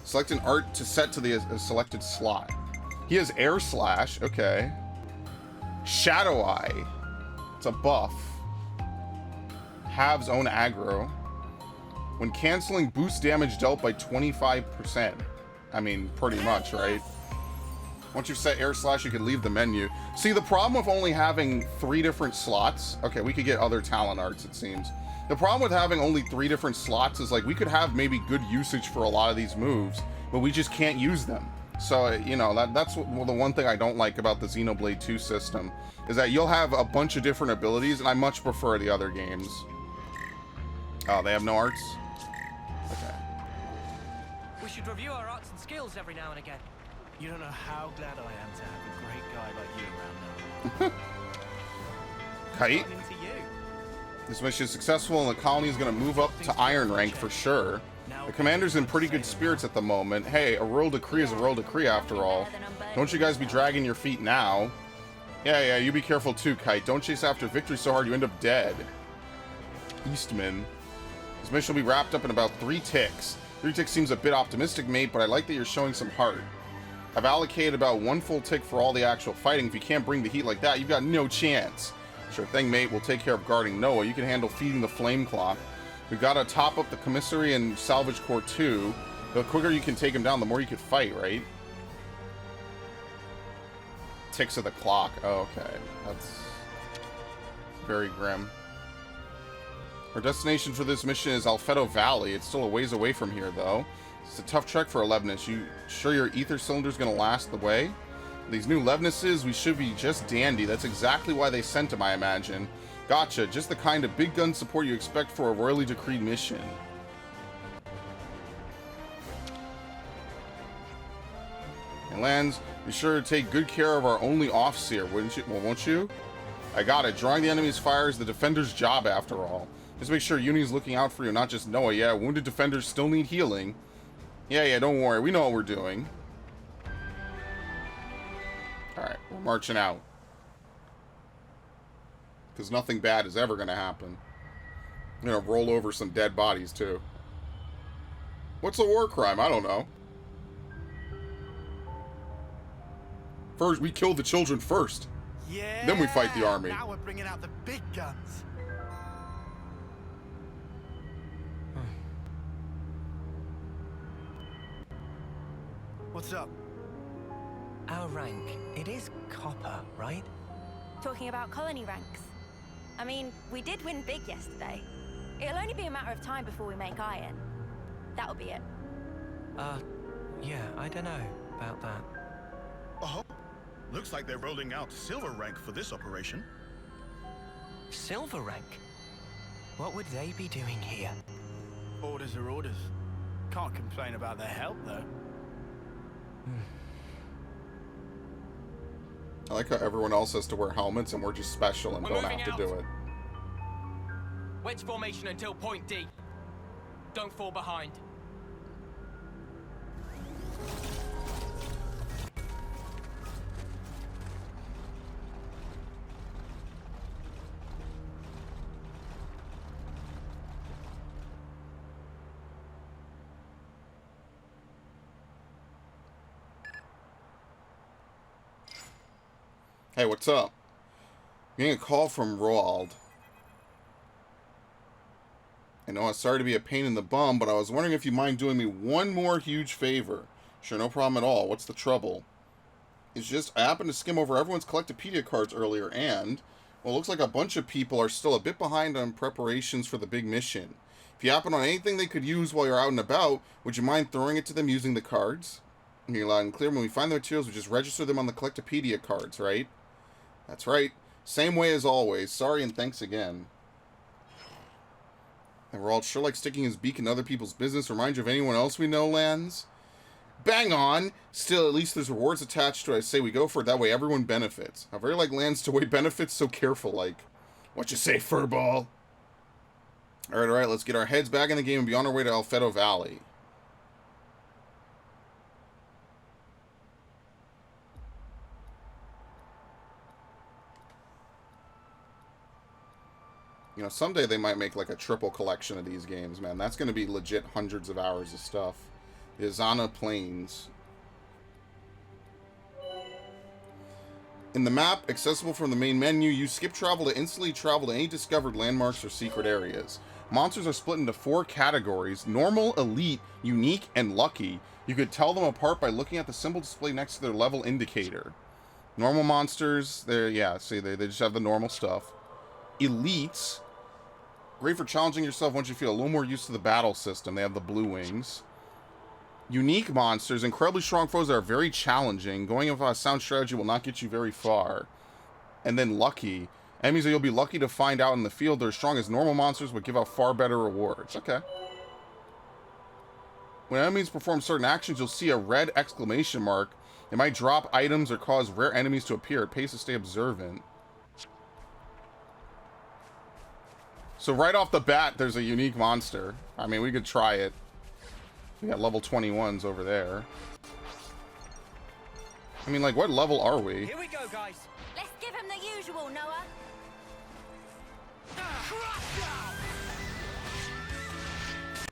Select an art to set to the selected slot. He has air slash, okay. Shadow Eye. It's a buff. Halves own aggro. When canceling, boost damage dealt by 25%. I mean, pretty much, right? Once you've set air slash, you can leave the menu. See, the problem with only having 3 different slots... Okay, we could get other talent arts, it seems. The problem with having only 3 different slots is, like, we could have maybe good usage for a lot of these moves, but we just can't use them. So, you know, that's the one thing I don't like about the Xenoblade 2 system, is that you'll have a bunch of different abilities, and I much prefer the other games. Oh, they have no arts? Okay. We should review our arts and skills every now and again. You don't know how glad I am to have a great guy like you around now. Kite? Running to you. This mission is successful, and the colony is going to move up to Iron Rank for sure. The commander's in pretty good spirits at the moment. Hey, a royal decree is a royal decree after all. Don't you guys be dragging your feet now. Yeah, you be careful too, Kite. Don't chase after victory so hard you end up dead. Eastman. This mission will be wrapped up in about 3 ticks. 3 ticks seems a bit optimistic, mate, but I like that you're showing some heart. I've allocated about 1 full tick for all the actual fighting. If you can't bring the heat like that, you've got no chance. Sure thing, mate. We'll take care of guarding Noah. You can handle feeding the flame clock. We've got to top up the commissary and salvage corps too. The quicker you can take him down, the more you could fight, right? Ticks of the clock. Oh, okay. That's very grim. Our destination for this mission is Alfedo Valley. It's still a ways away from here, though. It's a tough trek for 11-ish. You sure your ether cylinder's gonna last the way? These new Levnesses, we should be just dandy. That's exactly why they sent him, I imagine. Gotcha. Just the kind of big gun support you expect for a royally decreed mission. And Lands, be sure to take good care of our only Offseer, wouldn't you? Well, won't you? I got it. Drawing the enemy's fire is the defender's job, after all. Just make sure Uni's looking out for you, not just Noah. Yeah, wounded defenders still need healing. Yeah, don't worry. We know what we're doing. Alright, we're marching out. Because nothing bad is ever going to happen. I'm going to roll over some dead bodies, too. What's a war crime? I don't know. First, we kill the children first. Yeah. Then we fight the army. Now we're bringing out the big guns. What's up? Our rank, it is copper, right? Talking about colony ranks. I mean, we did win big yesterday. It'll only be a matter of time before we make iron. That'll be it. Yeah, I don't know about that. Oh, looks like they're rolling out silver rank for this operation. Silver rank? What would they be doing here? Orders are orders. Can't complain about their help, though. I like how everyone else has to wear helmets and we're just special and don't have to do it. Wedge formation until point D. Don't fall behind. Hey, what's up? Getting a call from Roald. I know I'm sorry to be a pain in the bum, but I was wondering if you mind doing me one more huge favor. Sure, no problem at all. What's the trouble? It's just, I happened to skim over everyone's Collectipedia cards earlier, and, well, it looks like a bunch of people are still a bit behind on preparations for the big mission. If you happen on anything they could use while you're out and about, would you mind throwing it to them using the cards? And you're loud and clear, when we find the materials, we just register them on the Collectipedia cards, right? That's right. Same way as always. Sorry and thanks again. And we're all sure like sticking his beak in other people's business. Remind you of anyone else we know, Lands? Bang on! Still, at least there's rewards attached to it. I say we go for it. That way everyone benefits. I very like Lands to weigh benefits so careful, like. What you say, furball? Alright, let's get our heads back in the game and be on our way to Alfedo Valley. You know, someday they might make like a triple collection of these games, man. That's going to be legit hundreds of hours of stuff. The Azana Plains. In the map, accessible from the main menu, use skip travel to instantly travel to any discovered landmarks or secret areas. Monsters are split into 4 categories: normal, elite, unique, and lucky. You could tell them apart by looking at the symbol displayed next to their level indicator. Normal monsters, yeah, see, they just have the normal stuff. Elites, great for challenging yourself once you feel a little more used to the battle system. They have the blue wings. Unique monsters, incredibly strong foes that are very challenging. Going with a sound strategy will not get you very far. And then lucky, enemies that you'll be lucky to find out in the field that are strong as normal monsters but give out far better rewards. Okay. When enemies perform certain actions, you'll see a red exclamation mark. It might drop items or cause rare enemies to appear. It pays to stay observant. So right off the bat, there's a unique monster. I mean, we could try it. We got level 21s over there. I mean, like, what level are we? Here we go, guys. Let's give him the usual, Noah.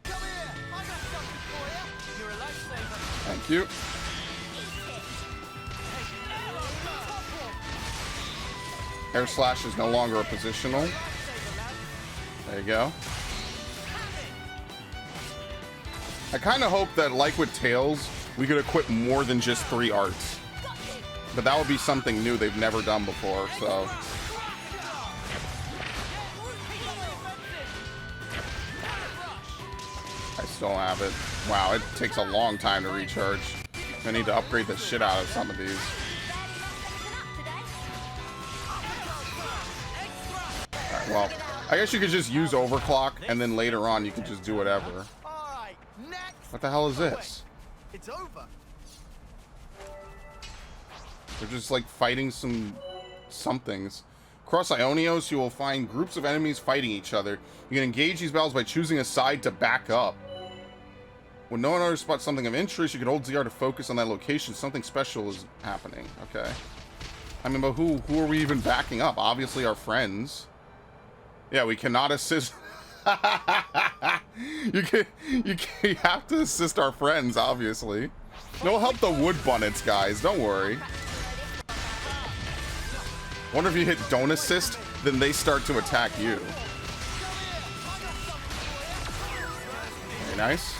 Come here. I got something for you. You're a lifesaver. Thank you. Air slash is no longer a positional. There you go. I kind of hope that, like with Tails, we could equip more than just 3 arts. But that would be something new they've never done before, so. I still have it. Wow, it takes a long time to recharge. I need to upgrade the shit out of some of these. Alright, well, I guess you could just use overclock, and then later on you can just do whatever. What the hell is this? It's over. They're just like fighting somethings. Across Ionios, you will find groups of enemies fighting each other. You can engage these battles by choosing a side to back up. When no one ever spots something of interest, you can hold ZR to focus on that location. Something special is happening. Okay. I mean, but who are we even backing up? Obviously our friends. Yeah, we cannot assist. You have to assist our friends, obviously. No, help the wood bunnets, guys. Don't worry. Wonder if you hit don't assist, then they start to attack you. Very nice.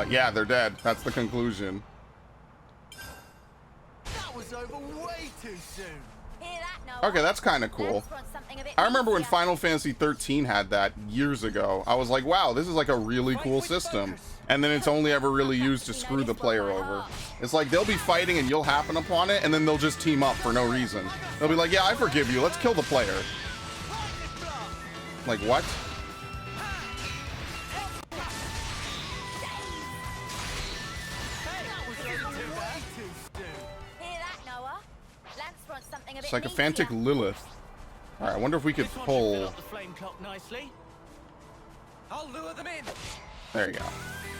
Yeah, they're dead. That's the conclusion. That was over way too soon. Okay, that's kind of cool. I remember when Final Fantasy 13 had that years ago. I was like, wow, this is like a really cool system. And then it's only ever really used to screw the player over. It's like they'll be fighting and you'll happen upon it, and then they'll just team up for no reason. They'll be like, yeah, I forgive you. Let's kill the player. Like, what? Sycophantic Lilith. Alright, I wonder if we could pull. I'll lure them in. There you go.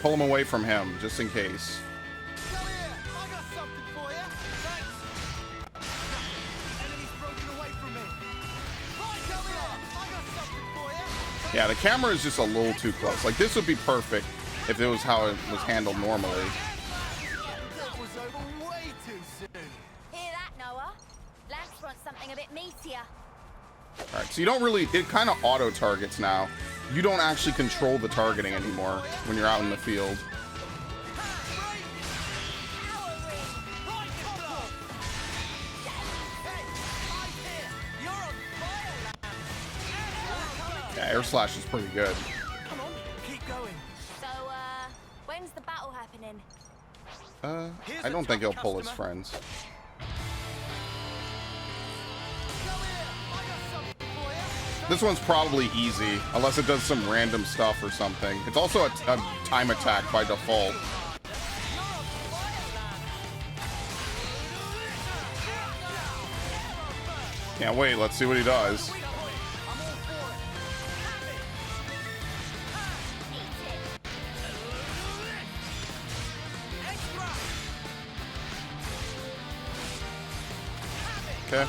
Pull him away from him, just in case. Come here. I got something for you. Thanks. Enemy's broken away from me. Right, come here. I got something for you. Yeah, the camera is just a little too close. Like, this would be perfect if it was how it was handled normally. That was over something a bit meatier. Alright, so you don't really... It kind of auto-targets now. You don't actually control the targeting anymore when you're out in the field. Yeah, Air Slash is pretty good. Come on, keep going. So, when's the battle happening? I don't think he'll pull his friends. This one's probably easy, unless it does some random stuff or something. It's also a time attack by default. Can't wait, let's see what he does. Okay.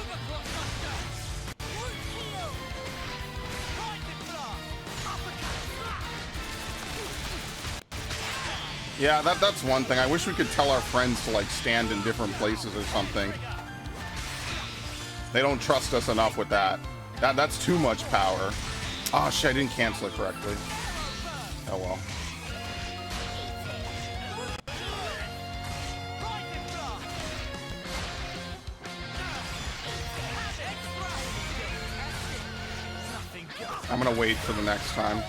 Yeah, that's one thing. I wish we could tell our friends to like stand in different places or something. They don't trust us enough with that. That's too much power. Oh shit, I didn't cancel it correctly. Oh well. I'm gonna wait for the next time.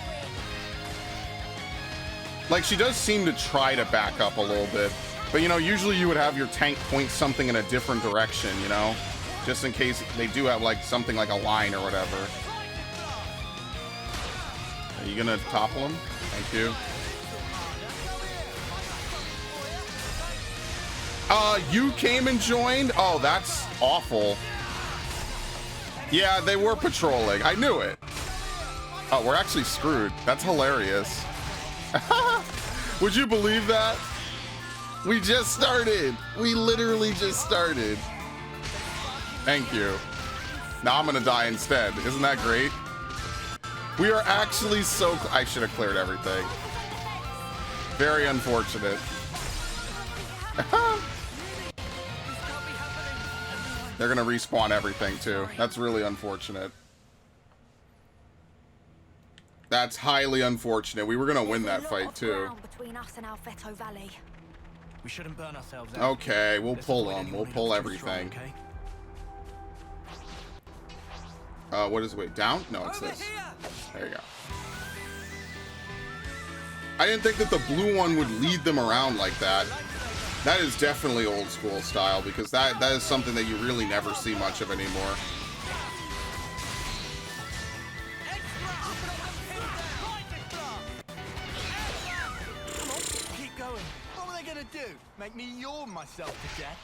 Like, she does seem to try to back up a little bit. But, you know, usually you would have your tank point something in a different direction, you know? Just in case they do have, like, something like a line or whatever. Are you gonna topple him? Thank you. You came and joined? Oh, that's awful. Yeah, they were patrolling. I knew it. Oh, we're actually screwed. That's hilarious. Would you believe that? We just started. We literally just started. Thank you. Now I'm gonna die instead. Isn't that great? We are actually so... I should have cleared everything. Very unfortunate. They're gonna respawn everything too. That's really unfortunate. That's highly unfortunate. We were gonna win that fight too. Between us and Alfeto Valley. We shouldn't burn ourselves out. Okay, we'll pull them. We'll pull everything. What is it? Wait, down? No, it's this. There you go. I didn't think that the blue one would lead them around like that. That is definitely old school style, because that is something that you really never see much of anymore. Do make me yawn myself to death.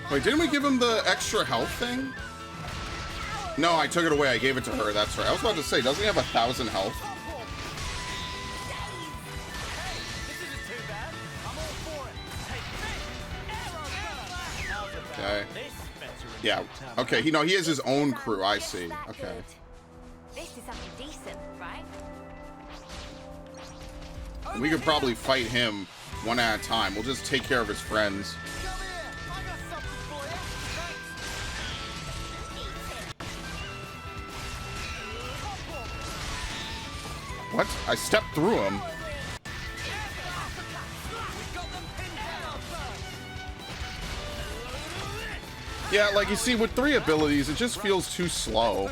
Wait, didn't we give him the extra health thing? No, I took it away. I gave it to her. That's right. I was about to say, doesn't he have 1,000 health? Okay. Yeah. Okay. He has his own crew. I see. Okay. This is something decent, right? We could probably fight him one at a time. We'll just take care of his friends. What? I stepped through him. Yeah, like you see, with 3 abilities, it just feels too slow.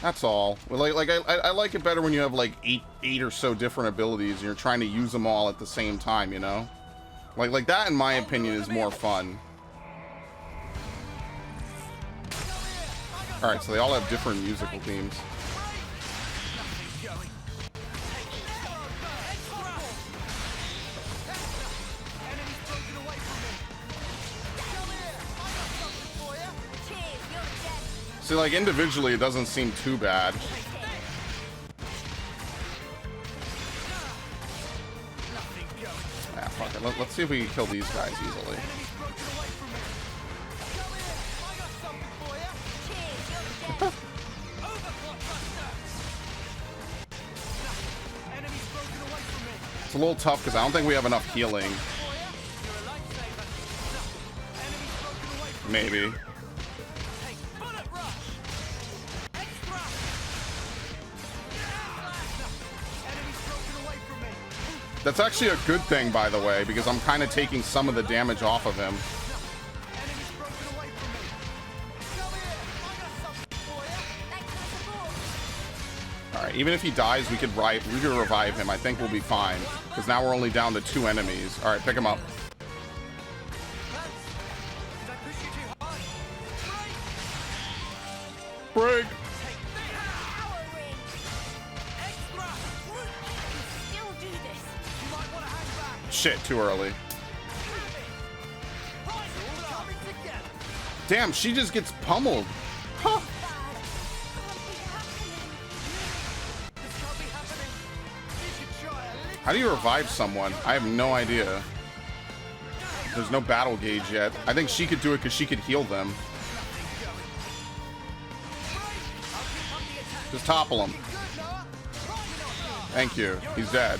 That's all. I like it better when you have like eight or so different abilities and you're trying to use them all at the same time, you know? Like that, in my opinion, is more fun. All right, so they all have different musical themes. See, like, individually, it doesn't seem too bad. Ah, fuck it. Let's see if we can kill these guys easily. It's a little tough because I don't think we have enough healing. Maybe. That's actually a good thing, by the way, because I'm kind of taking some of the damage off of him. Alright, even if he dies, we could revive him. I think we'll be fine, because now we're only down to 2 enemies. Alright, pick him up. Break! Shit, too early. Damn, she just gets pummeled. Huh. How do you revive someone? I have no idea. There's no battle gauge yet. I think she could do it because she could heal them. Just topple him. Thank you. He's dead.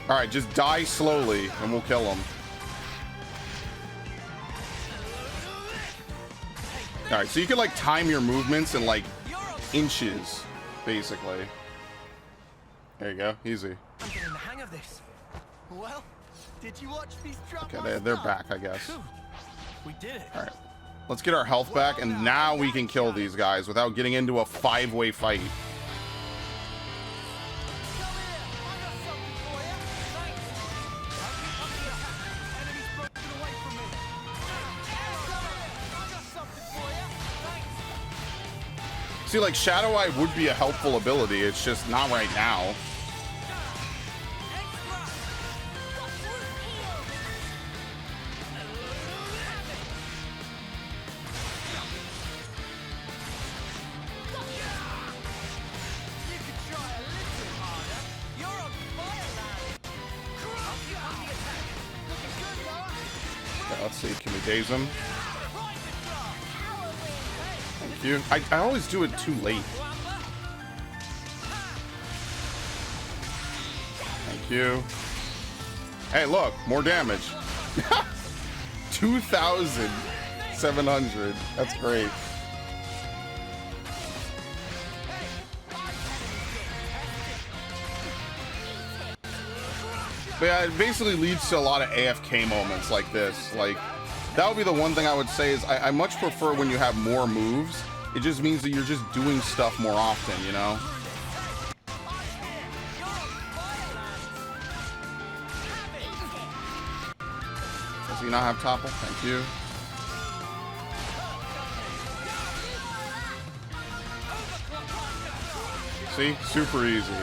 Alright, just die slowly and we'll kill him. Alright, so you can like time your movements in like inches, basically. There you go, easy. I'm getting the hang of this. Well, did you watch these drop? Okay, they're back, I guess. We did it. Alright, let's get our health back and now we can kill these guys without getting into a 5-way fight. See, like, Shadow Eye would be a helpful ability, it's just not right now. Okay, let's see, can we daze him? You. I always do it too late. Thank you. Hey, look, more damage. 2,700. That's great. But yeah, it basically leads to a lot of AFK moments like this. Like, that would be the one thing I would say is I much prefer when you have more moves. It just means that you're just doing stuff more often, you know? Does he not have topple? Thank you. See? Super easy.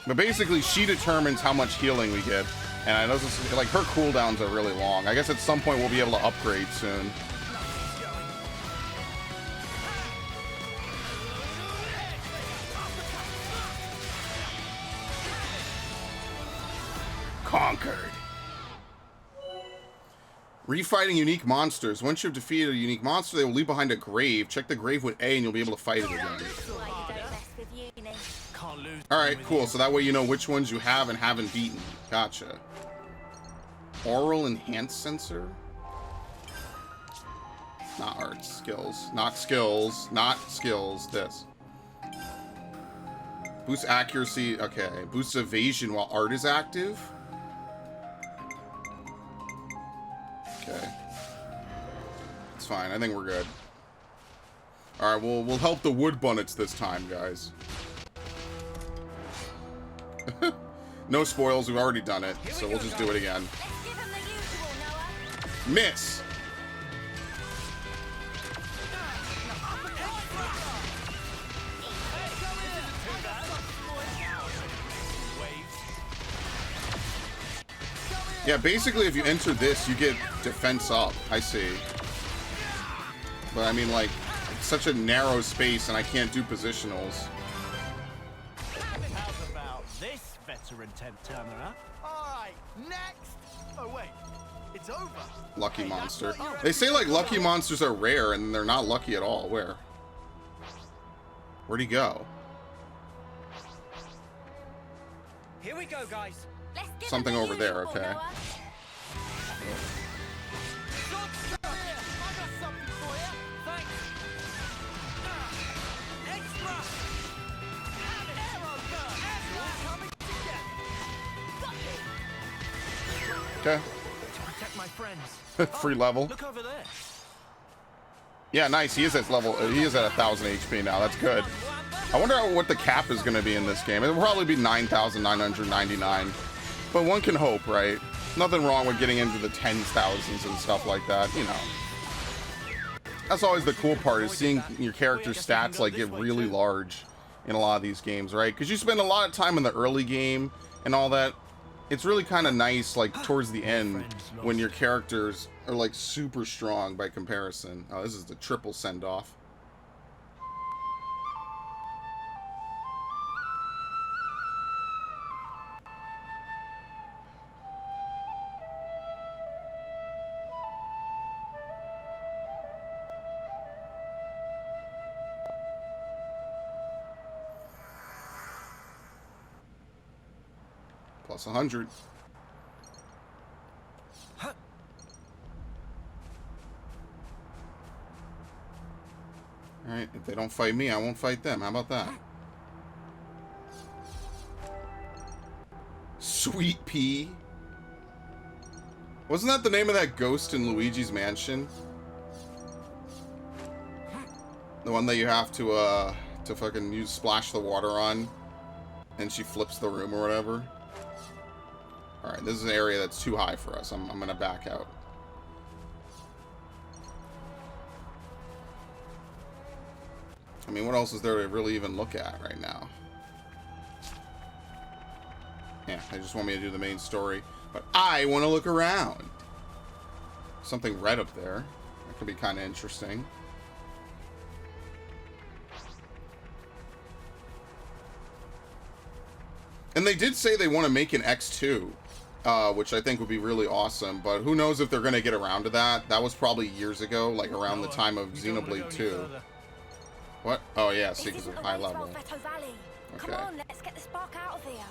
But basically, she determines how much healing we get. And I know this, like, her cooldowns are really long. I guess at some point we'll be able to upgrade soon. Conquered. Refighting unique monsters. Once you've defeated a unique monster, they will leave behind a grave. Check the grave with A and you'll be able to fight it again. Alright, cool. So that way you know which ones you have and haven't beaten. Gotcha. Oral enhanced sensor? Not art, skills. Not skills. Not skills. This. Boost accuracy. Okay. Boosts evasion while art is active. Okay. It's fine. I think we're good. Alright, we'll help the wood bunnets this time, guys. No spoils, we've already done it, so we'll just do it again. Miss! Yeah, basically if you enter this, you get defense up. I see. But I mean, like, it's such a narrow space and I can't do positionals. How's about this veteran tent turner, huh? Alright, next! Oh wait, it's over. Lucky monster. They say like lucky monsters are rare and they're not lucky at all. Where? Where'd he go? Here we go, guys. Let's give Something them a over there, uniform, okay. Noah. I got something for you. Thanks. Extra. Arrow burst. All coming together. Okay. To protect my friends. Free level. Look over there. Yeah, nice. He is at level. He is at 1,000 HP now. That's good. I wonder what the cap is going to be in this game. It'll probably be 9,999. But one can hope, right? Nothing wrong with getting into the 10,000s and stuff like that, you know. That's always the cool part, is seeing your character's stats like get really large in a lot of these games, right? Because you spend a lot of time in the early game and all that. It's really kind of nice, like, towards the end when your characters are, like, super strong by comparison. Oh, this is the triple send-off. Plus 100. Alright, if they don't fight me, I won't fight them. How about that? Sweet Pea. Wasn't that the name of that ghost in Luigi's Mansion? The one that you have to fucking splash the water on, and she flips the room or whatever. Alright, this is an area that's too high for us. I'm gonna back out. I mean, what else is there to really even look at right now? Yeah, they just want me to do the main story. But I want to look around. Something red up there. That could be kind of interesting. And they did say they want to make an X2. Which I think would be really awesome, but who knows if they're going to get around to that. That was probably years ago, like around the time of Xenoblade 2. What? Oh yeah, see, because they're high level. Okay. Come on, let's get the spark out of here.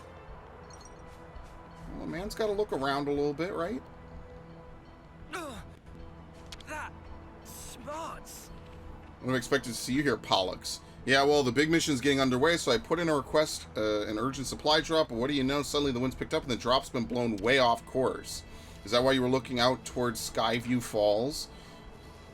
Well, man's got to look around a little bit, right? That smarts. I'm expected to see you here, Pollux. Yeah, well, the big mission's getting underway, so I put in a request, an urgent supply drop, but what do you know? Suddenly the wind's picked up and the drop's been blown way off course. Is that why you were looking out towards Skyview Falls?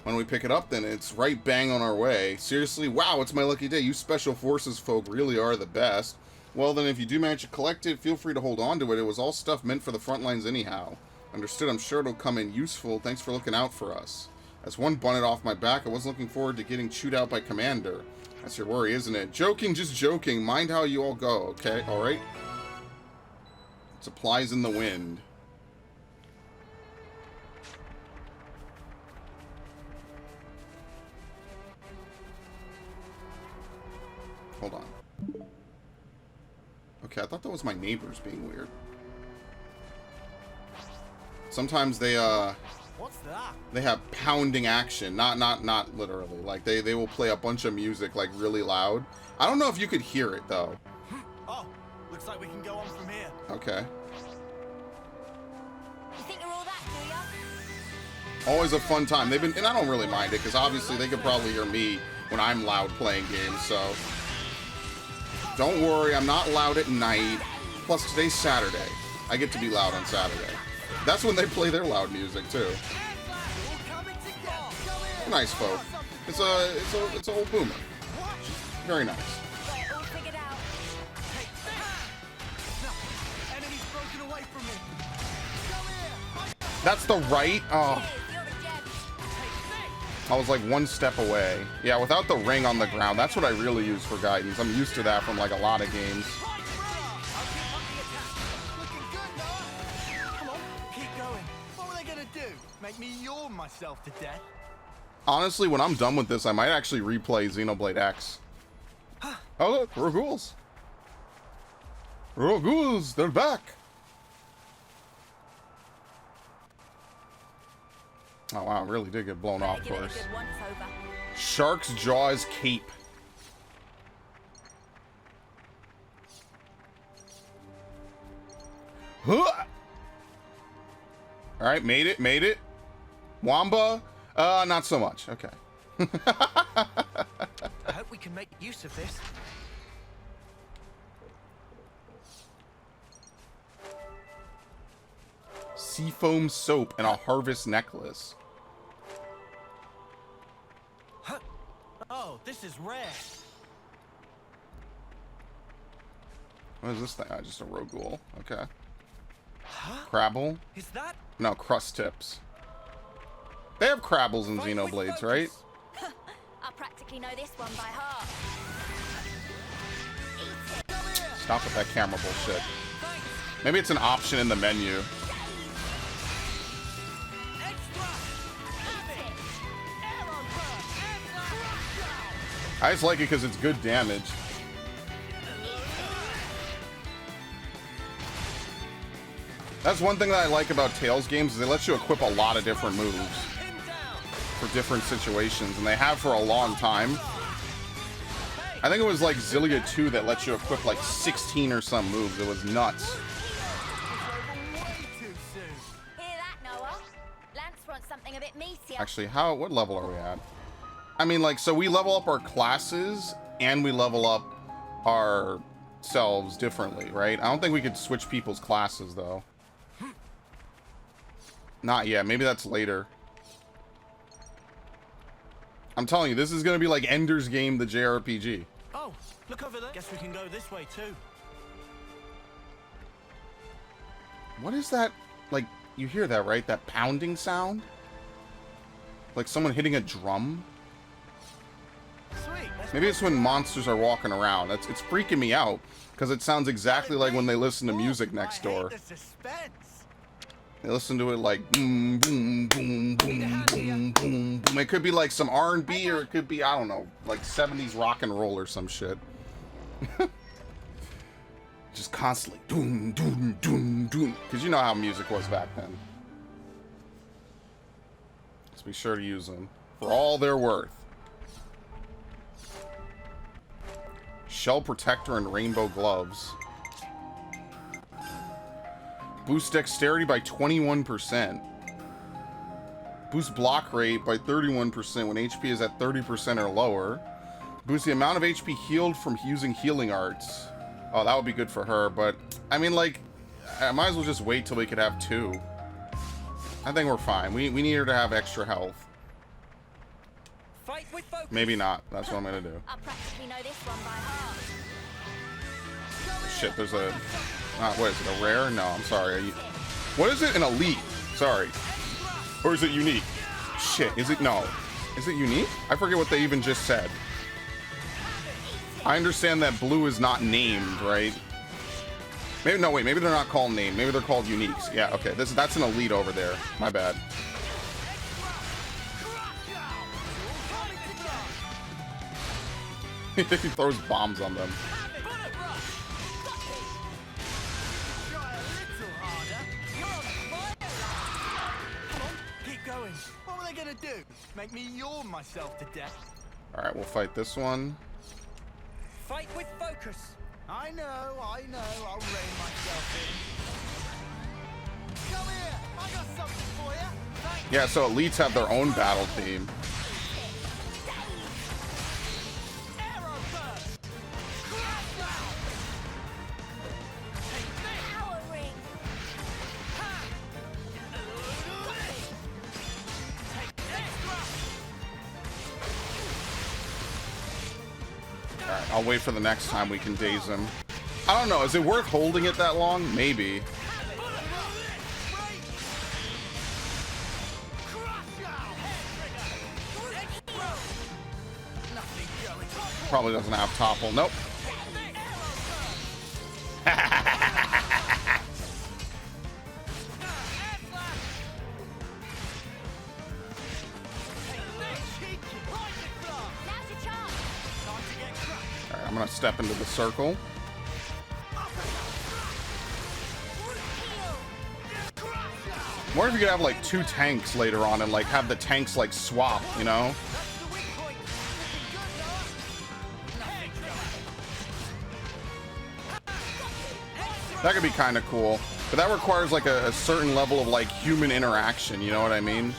When we pick it up, then it's right bang on our way. Seriously? Wow, it's my lucky day. You Special Forces folk really are the best. Well, then, if you do manage to collect it, feel free to hold on to it. It was all stuff meant for the front lines anyhow. Understood, I'm sure it'll come in useful. Thanks for looking out for us. As one bunted off my back, I wasn't looking forward to getting chewed out by Commander. That's your worry, isn't it? Joking, just joking. Mind how you all go, okay? Alright? Supplies in the wind. Hold on. Okay, I thought that was my neighbors being weird. Sometimes they, What's that? they have pounding action. Not literally. Like, they will play a bunch of music, like, really loud. I don't know if you could hear it, though. Oh, looks like we can go on from here. Okay. You think you're all that, do ya? Always a fun time. They've been, and I don't really mind it, because obviously they could probably hear me when I'm loud playing games, so... Don't worry, I'm not loud at night. Plus, today's Saturday. I get to be loud on Saturday. That's when they play their loud music, too. Nice folk. It's a old boomer. Very nice. All figured out. Enemies broken away from me. That's the right. Oh, You're the gem. I was like one step away. Yeah, without the ring on the ground, that's what I really use for guidance. I'm used to that from like a lot of games. Looking good, Noah. Come on, keep going. What were they gonna do? Make me yawn myself to death? Honestly, when I'm done with this, I might actually replay Xenoblade X. Oh look, Rogules. Rogules, they're back. Oh wow, it really did get blown off Give it a course. good once over. Shark's Jaws Cape. Huh. All right, made it, made it. Wamba, not so much. Okay. I hope we can make use of this. Seafoam soap and a harvest necklace. Oh, this is rare. What is this thing? Oh, just a Rogul. Okay. Huh? Crabble? Is that? No, crust tips. They have crabbles in Xenoblades, right? I practically know this one by heart. Stop with that camera bullshit. Maybe it's an option in the menu. I just like it because it's good damage. That's one thing that I like about Tales games, is they let you equip a lot of different moves for different situations, and they have for a long time. I think it was like Xillia 2 that let you equip like 16 or some moves. It was nuts. Hear that, Noah? Lance wants something a bit meatier. Actually, what level are we at? I mean, like, so we level up our classes and we level up ourselves differently, right? I don't think we could switch people's classes, though. Not yet. Maybe that's later. I'm telling you, this is going to be like Ender's Game, the JRPG. Oh, look over there. Guess we can go this way too. What is that? Like, you hear that, right? That pounding sound? Like someone hitting a drum? Sweet. Maybe it's when monsters are walking around. It's freaking me out, because it sounds exactly like when they listen to music next door. They listen to it like boom, boom, boom, boom, boom, boom, boom. It could be like some R&B, or it could be, I don't know, like 70s rock and roll or some shit. Just constantly doom, doom, doom, doom. Because you know how music was back then. Let's be sure to use them for all they're worth. Shell protector and rainbow gloves. Boost dexterity by 21%. Boost block rate by 31% when HP is at 30% or lower. Boost the amount of HP healed from using healing arts. Oh, that would be good for her, but I mean, like, I might as well just wait till we could have 2. I think we're fine. We need her to have extra health. Fight with focus. Maybe not. That's what I'm gonna do. I practically know this one by heart. Shit, there's a... what is it, a rare? No, I'm sorry. What is it? An elite. Sorry. Or is it unique? Shit, is it? No. Is it unique? I forget what they even just said. I understand that blue is not named, right? Maybe, no, wait, maybe they're not called named. Maybe they're called uniques. Yeah, okay, that's an elite over there. My bad. He throws bombs on them. What were they gonna do? Make me yawn myself to death? Alright, we'll fight this one. Fight with focus. I know, I'll rein myself in. Come here, I got something for you. Yeah, so elites have their own battle theme. Alright, I'll wait for the next time we can daze him. I don't know, is it worth holding it that long? Maybe. Probably doesn't have topple. Nope. Alright, I'm gonna step into the circle. What if you could have like 2 tanks later on and like have the tanks like swap, you know? That could be kind of cool. But that requires like a certain level of like human interaction, you know what I mean?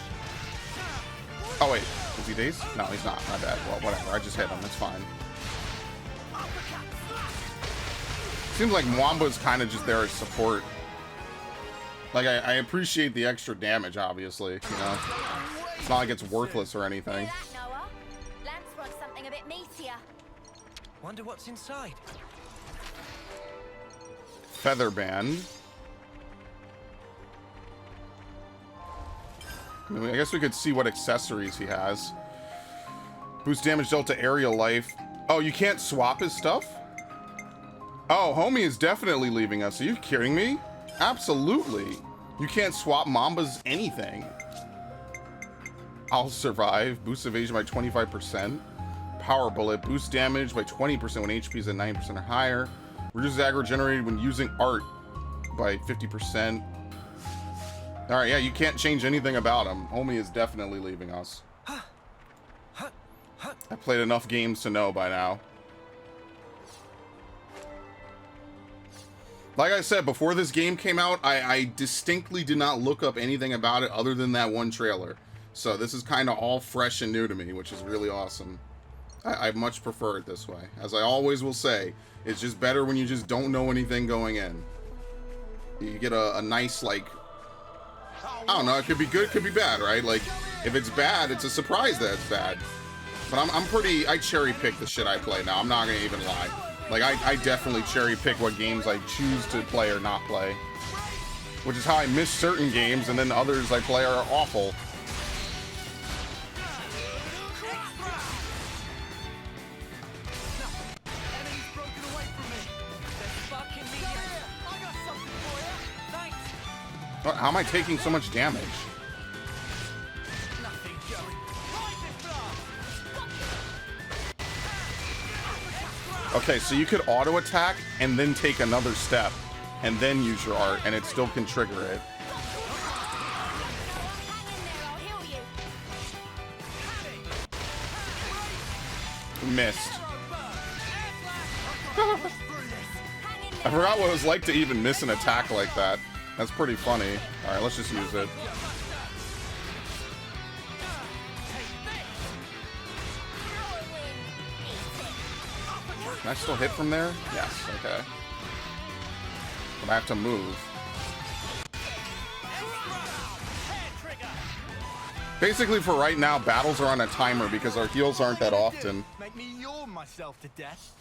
Oh wait, is he dazed? No, he's not. My bad. Well, whatever. I just hit him. It's fine. Seems like Mwamba's kind of just there as support. Like, I appreciate the extra damage, obviously, you know? It's not like it's worthless or anything. Hear that, Noah? Lance wants something a bit meatier. Wonder what's inside. Feather band. I mean, I guess we could see what accessories he has. Boost damage dealt to aerial life. Oh, you can't swap his stuff? Oh, homie is definitely leaving us. Are you kidding me? Absolutely. You can't swap Mamba's anything. I'll survive. Boost evasion by 25%. Power bullet. Boost damage by 20% when HP is at 9% or higher. Reduces aggro generated when using art by 50%. Alright, yeah, you can't change anything about him. Homie is definitely leaving us. I played enough games to know by now. Like I said, before this game came out, I distinctly did not look up anything about it other than that one trailer. So this is kind of all fresh and new to me, which is really awesome. I much prefer it this way. As I always will say, it's just better when you just don't know anything going in. You get a nice, like, I don't know, it could be good, could be bad, right? Like, if it's bad, it's a surprise that it's bad. But I cherry pick the shit I play now, I'm not gonna even lie. Like, I definitely cherry pick what games I choose to play or not play. Which is how I miss certain games, and then others I play are awful. How am I taking so much damage? Okay, so you could auto attack and then take another step and then use your art and it still can trigger it. Missed. I forgot what it was like to even miss an attack like that. That's pretty funny. Alright, let's just use it. Can I still hit from there? Yes, okay. But I have to move. Basically, for right now, battles are on a timer because our heals aren't that often. Make me yawn myself to death.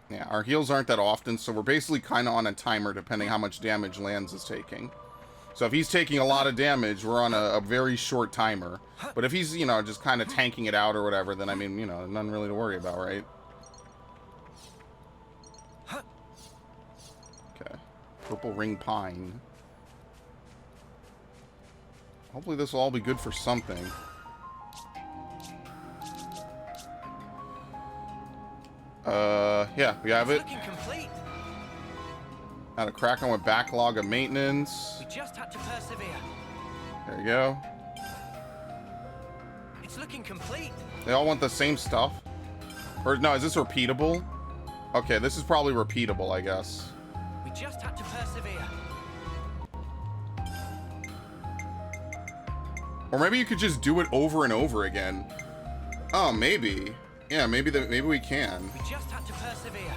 Yeah, our heals aren't that often, so we're basically kind of on a timer depending how much damage Lance is taking. So if he's taking a lot of damage, we're on a very short timer. But if he's, you know, just kind of tanking it out or whatever, then, I mean, you know, nothing really to worry about, right? Okay. Purple Ring Pine. Hopefully this will all be good for something. Yeah, we have it. Had a crack on with backlog of maintenance. We just had to persevere. There you go. It's looking complete. They all want the same stuff. Or no, is this repeatable? Okay, this is probably repeatable, I guess. We just had to persevere. Or maybe you could just do it over and over again. Oh, maybe. Yeah, maybe we can. We just had to persevere.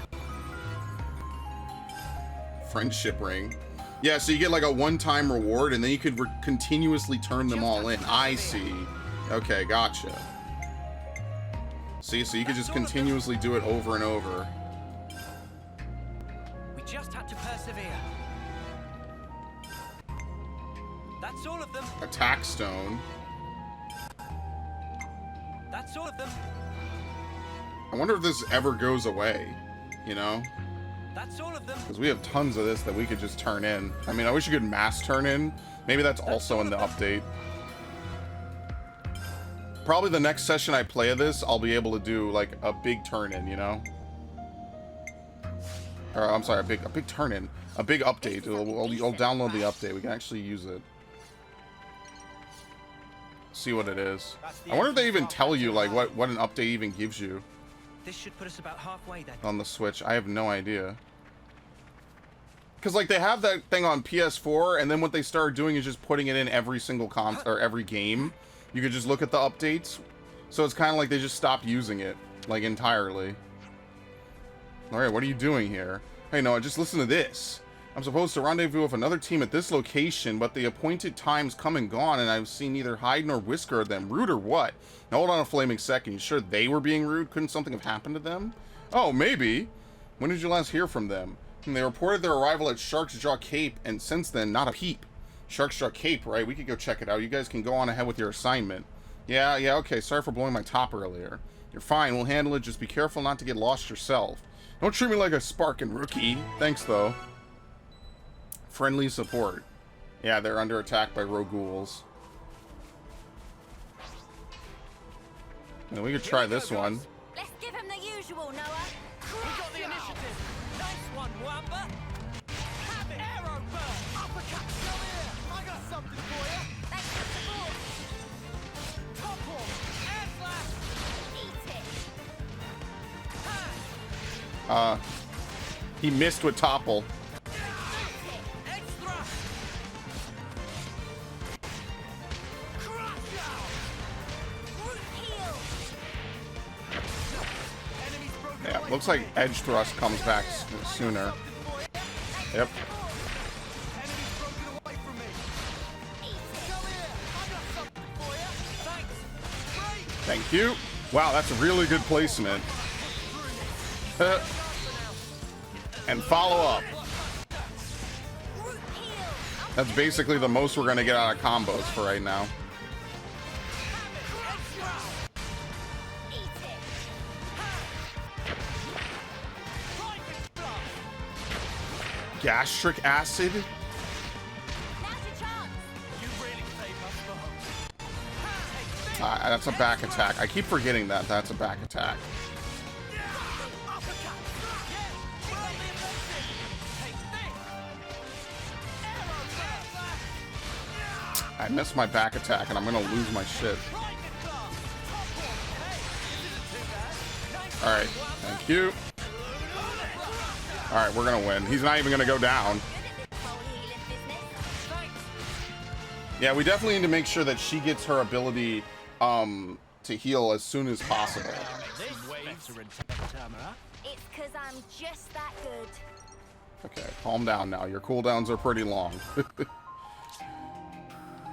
Friendship ring. Yeah, so you get like a one-time reward, and then you could continuously turn them all in. I see. Okay, gotcha. See, so you could just continuously do it over and over. We just had to persevere. That's all of them. Attack stone. That's all of them. I wonder if this ever goes away, you know? That's all of them. Because we have tons of this that we could just turn in. I mean, I wish you could mass turn in. Maybe that's also in the update. Probably the next session I play of this, I'll be able to do like a big turn in, you know? Or I'm sorry, a big turn in, a big update. I'll download the update. We can actually use it. see what it is. I wonder if they even tell you like what an update even gives you This should put us about halfway then. on the Switch. I have no idea. Because like they have that thing on PS4, and then what they started doing is just putting it in every single every game. You could just look at the updates. So it's kind of like they just stopped using it like entirely. All right, what are you doing here? Hey, Noah, just listen to this. I'm supposed to rendezvous with another team at this location, but the appointed time's come and gone, and I've seen neither hide nor whisker of them. Rude or what? Now, hold on a flaming second. You sure they were being rude? Couldn't something have happened to them? Oh, maybe. When did you last hear from them? And they reported their arrival at Shark's Jaw Cape, and since then, not a peep. Shark's Jaw Cape, right? We could go check it out. You guys can go on ahead with your assignment. Yeah, okay. Sorry for blowing my top earlier. You're fine. We'll handle it. Just be careful not to get lost yourself. Don't treat me like a sparking rookie. Thanks, though. Friendly support. Yeah, they're under attack by Rogules. And we could try this one. Let's give him the usual, Noah. We got the initiative. Nice one, Wamba. Have it. Arrow burn. Uppercut. Come here. I got something for you. Thanks for the support. Topple. Air slash. Eat it. He missed with Topple. Edge thrust. Crush out. Root heel. Enemies broken Yeah, away looks from like me. Edge Thrust comes back sooner. Yep. Enemies broken away from me. Come here. I got something for you. Thanks. Great. Thank you. Wow, that's a really good placement. And follow up. That's basically the most we're going to get out of combos for right now. Gastric acid? Now's your chance. You really saved us both. That's a back attack. I keep forgetting that. That's a back attack. I missed my back attack and I'm gonna lose my shit. Alright, thank you. Alright, we're gonna win. He's not even gonna go down. Yeah, we definitely need to make sure that she gets her ability to heal as soon as possible. It's because I'm just that good. Okay, calm down now. Your cooldowns are pretty long.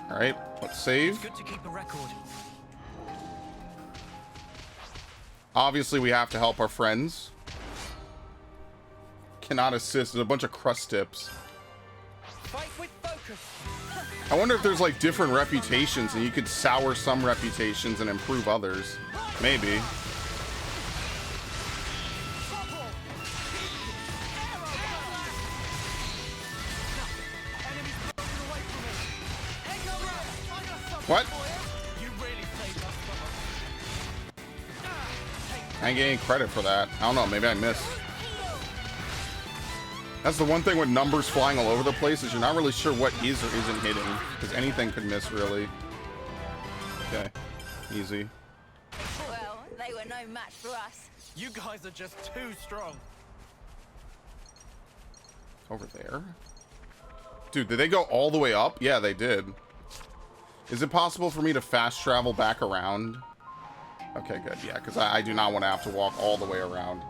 Alright, let's save. Good to keep a record. Obviously, we have to help our friends. Cannot assist. There's a bunch of crust tips. Fight with focus. I wonder if there's like different reputations and you could sour some reputations and improve others. Maybe. What? I ain't getting credit for that. I don't know, maybe I missed. That's the one thing with numbers flying all over the place is you're not really sure what is or isn't hitting, because anything could miss, really. Okay, easy. Well, they were no match for us. You guys are just too strong. Over there? Dude, did they go all the way up? Yeah, they did. Is it possible for me to fast travel back around? Okay, good. Yeah, because I do not want to have to walk all the way around.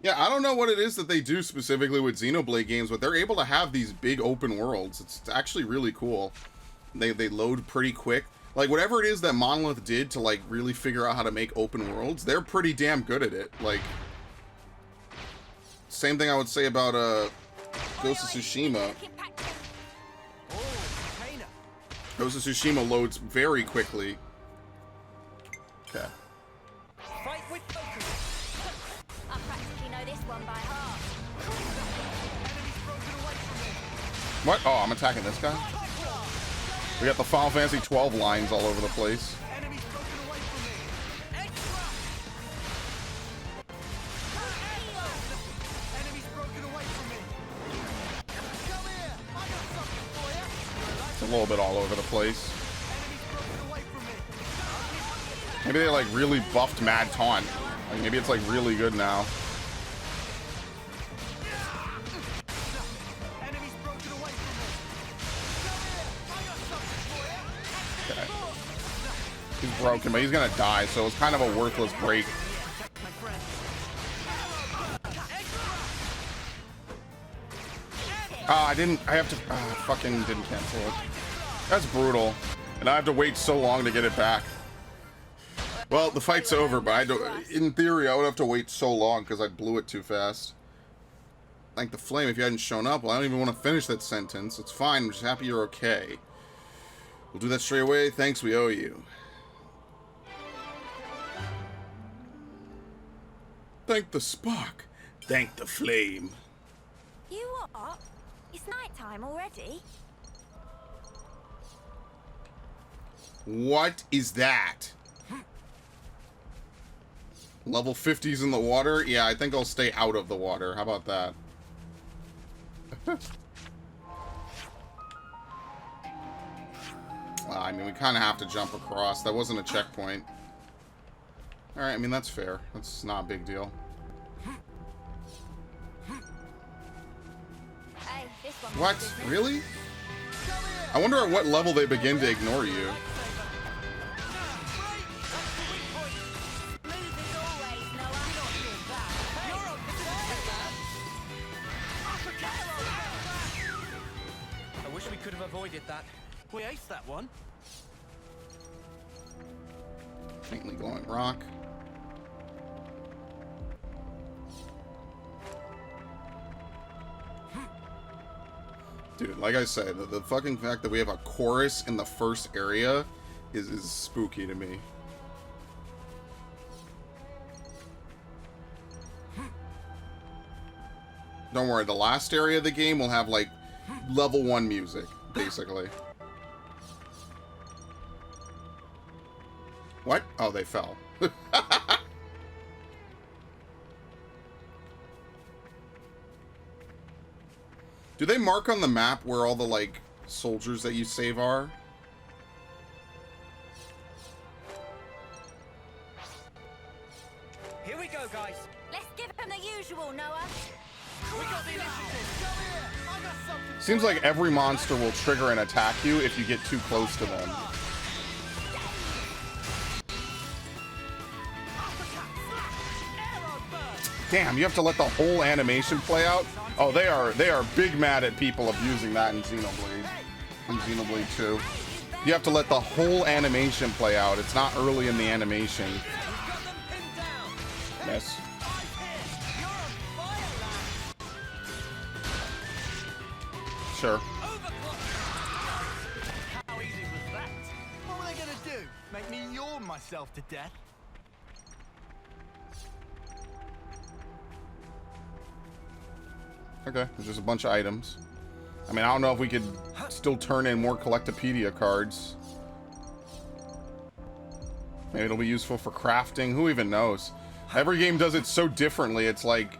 Yeah, I don't know what it is that they do specifically with Xenoblade games, but they're able to have these big open worlds. It's actually really cool. They load pretty quick. Like, whatever it is that Monolith did to, like, really figure out how to make open worlds, they're pretty damn good at it. Like, same thing I would say about, Ghost of Tsushima. Ghost of Tsushima loads very quickly. Okay. Fight with focus. I practically know this one by heart. Enemies broken away from me. What? Oh, I'm attacking this guy? We got the Final Fantasy 12 lines all over the place. Enemies broken away from me. Edge thrust. Enemies broken away from me. Come here. I got something for you. It's a little bit all over the place. Enemies Maybe they like really buffed Mad Taunt. Like maybe it's like really good now. Okay. He's broken, but he's gonna die, so it's kind of a worthless break. Fucking didn't cancel it. That's brutal. And I have to wait so long to get it back. Well, the fight's over, but I don't, in theory, I would have to wait so long because I blew it too fast. Thank the flame if you hadn't shown up. Well, I don't even want to finish that sentence. It's fine. I'm just happy you're okay. We'll do that straight away. Thanks, we owe you. Thank the spark. Thank the flame. You what? It's nighttime already. What is that? Level 50's in the water? Yeah, I think I'll stay out of the water. How about that? I mean, we kind of have to jump across. That wasn't a checkpoint. Alright, I mean, that's fair. That's not a big deal. Hey, this one. What? Really? I wonder at what level they begin to ignore you. I wish we could have avoided that. We aced that one. Faintly glowing rock. Dude, like I said, the fucking fact that we have a chorus in the first area is spooky to me. Don't worry, the last area of the game will have, like, level 1 music, basically. What? Oh, they fell. Do they mark on the map where all the, like, soldiers that you save are? Here we go, guys. Let's give him the usual, Noah. We got the initiative. Come here. I got something. Seems like every monster will trigger and attack you if you get too close to them. Damn, you have to let the whole animation play out? Oh, they are big mad at people abusing that in Xenoblade. In Xenoblade 2. You have to let the whole animation play out. It's not early in the animation. Yes. Sure. How easy was that? What were they gonna do? Make me yawn myself to death? Okay, there's just a bunch of items. I mean, I don't know if we could still turn in more Collectopedia cards. Maybe it'll be useful for crafting. Who even knows? Every game does it so differently. It's like...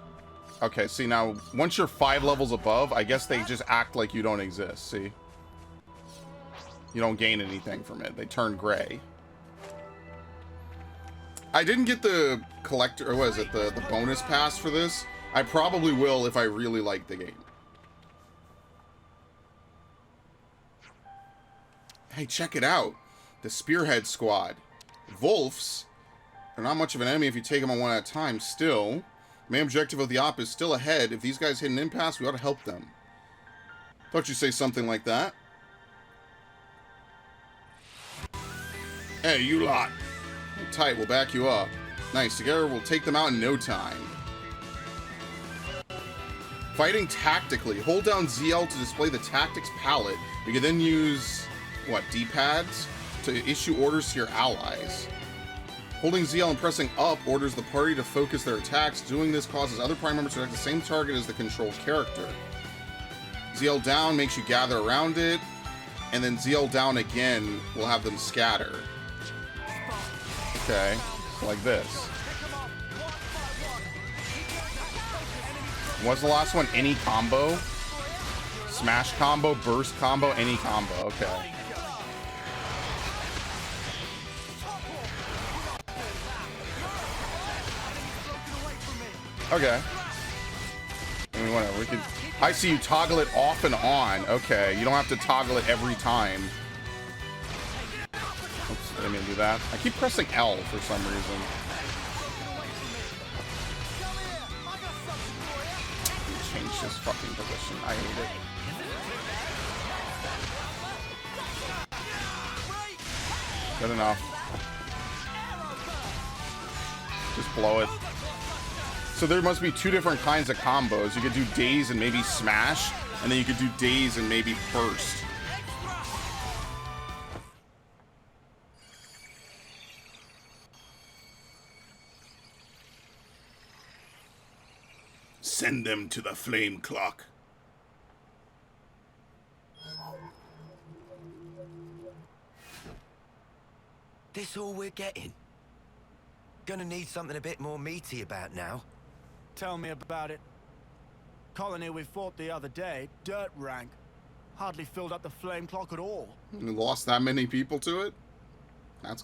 Okay, see, now, once you're 5 levels above, I guess they just act like you don't exist, see? You don't gain anything from it. They turn gray. I didn't get the collector... Or what is it? The bonus pass for this. I probably will if I really like the game. Hey, check it out. The Spearhead Squad. Wolves. They're not much of an enemy if you take them on one at a time. Still, the main objective of the op is still ahead. If these guys hit an impasse, we ought to help them. Thought you'd say something like that. Hey, you lot. Hold tight, we'll back you up. Nice, together we'll take them out in no time. Fighting tactically. Hold down ZL to display the tactics palette. You can then use, what, D-pads? To issue orders to your allies. Holding ZL and pressing up orders the party to focus their attacks. Doing this causes other party members to attack the same target as the controlled character. ZL down makes you gather around it. And then ZL down again will have them scatter. Okay, like this. What's the last one? Any combo? Smash combo, burst combo, any combo. Okay. Okay. I mean, whatever. We could. I see you toggle it off and on. Okay, you don't have to toggle it every time. Oops, I didn't mean to do that. I keep pressing L for some reason. Let me change this fucking position. I hate it. Good enough. Just blow it. So there must be two different kinds of combos. You could do daze and maybe smash, and then you could do daze and maybe burst. Send them to the flame clock. This all we're getting? Gonna need something a bit more meaty about now. Tell me about it. Colony we fought the other day, dirt rank. Hardly filled up the flame clock at all. You lost that many people to it? That's kind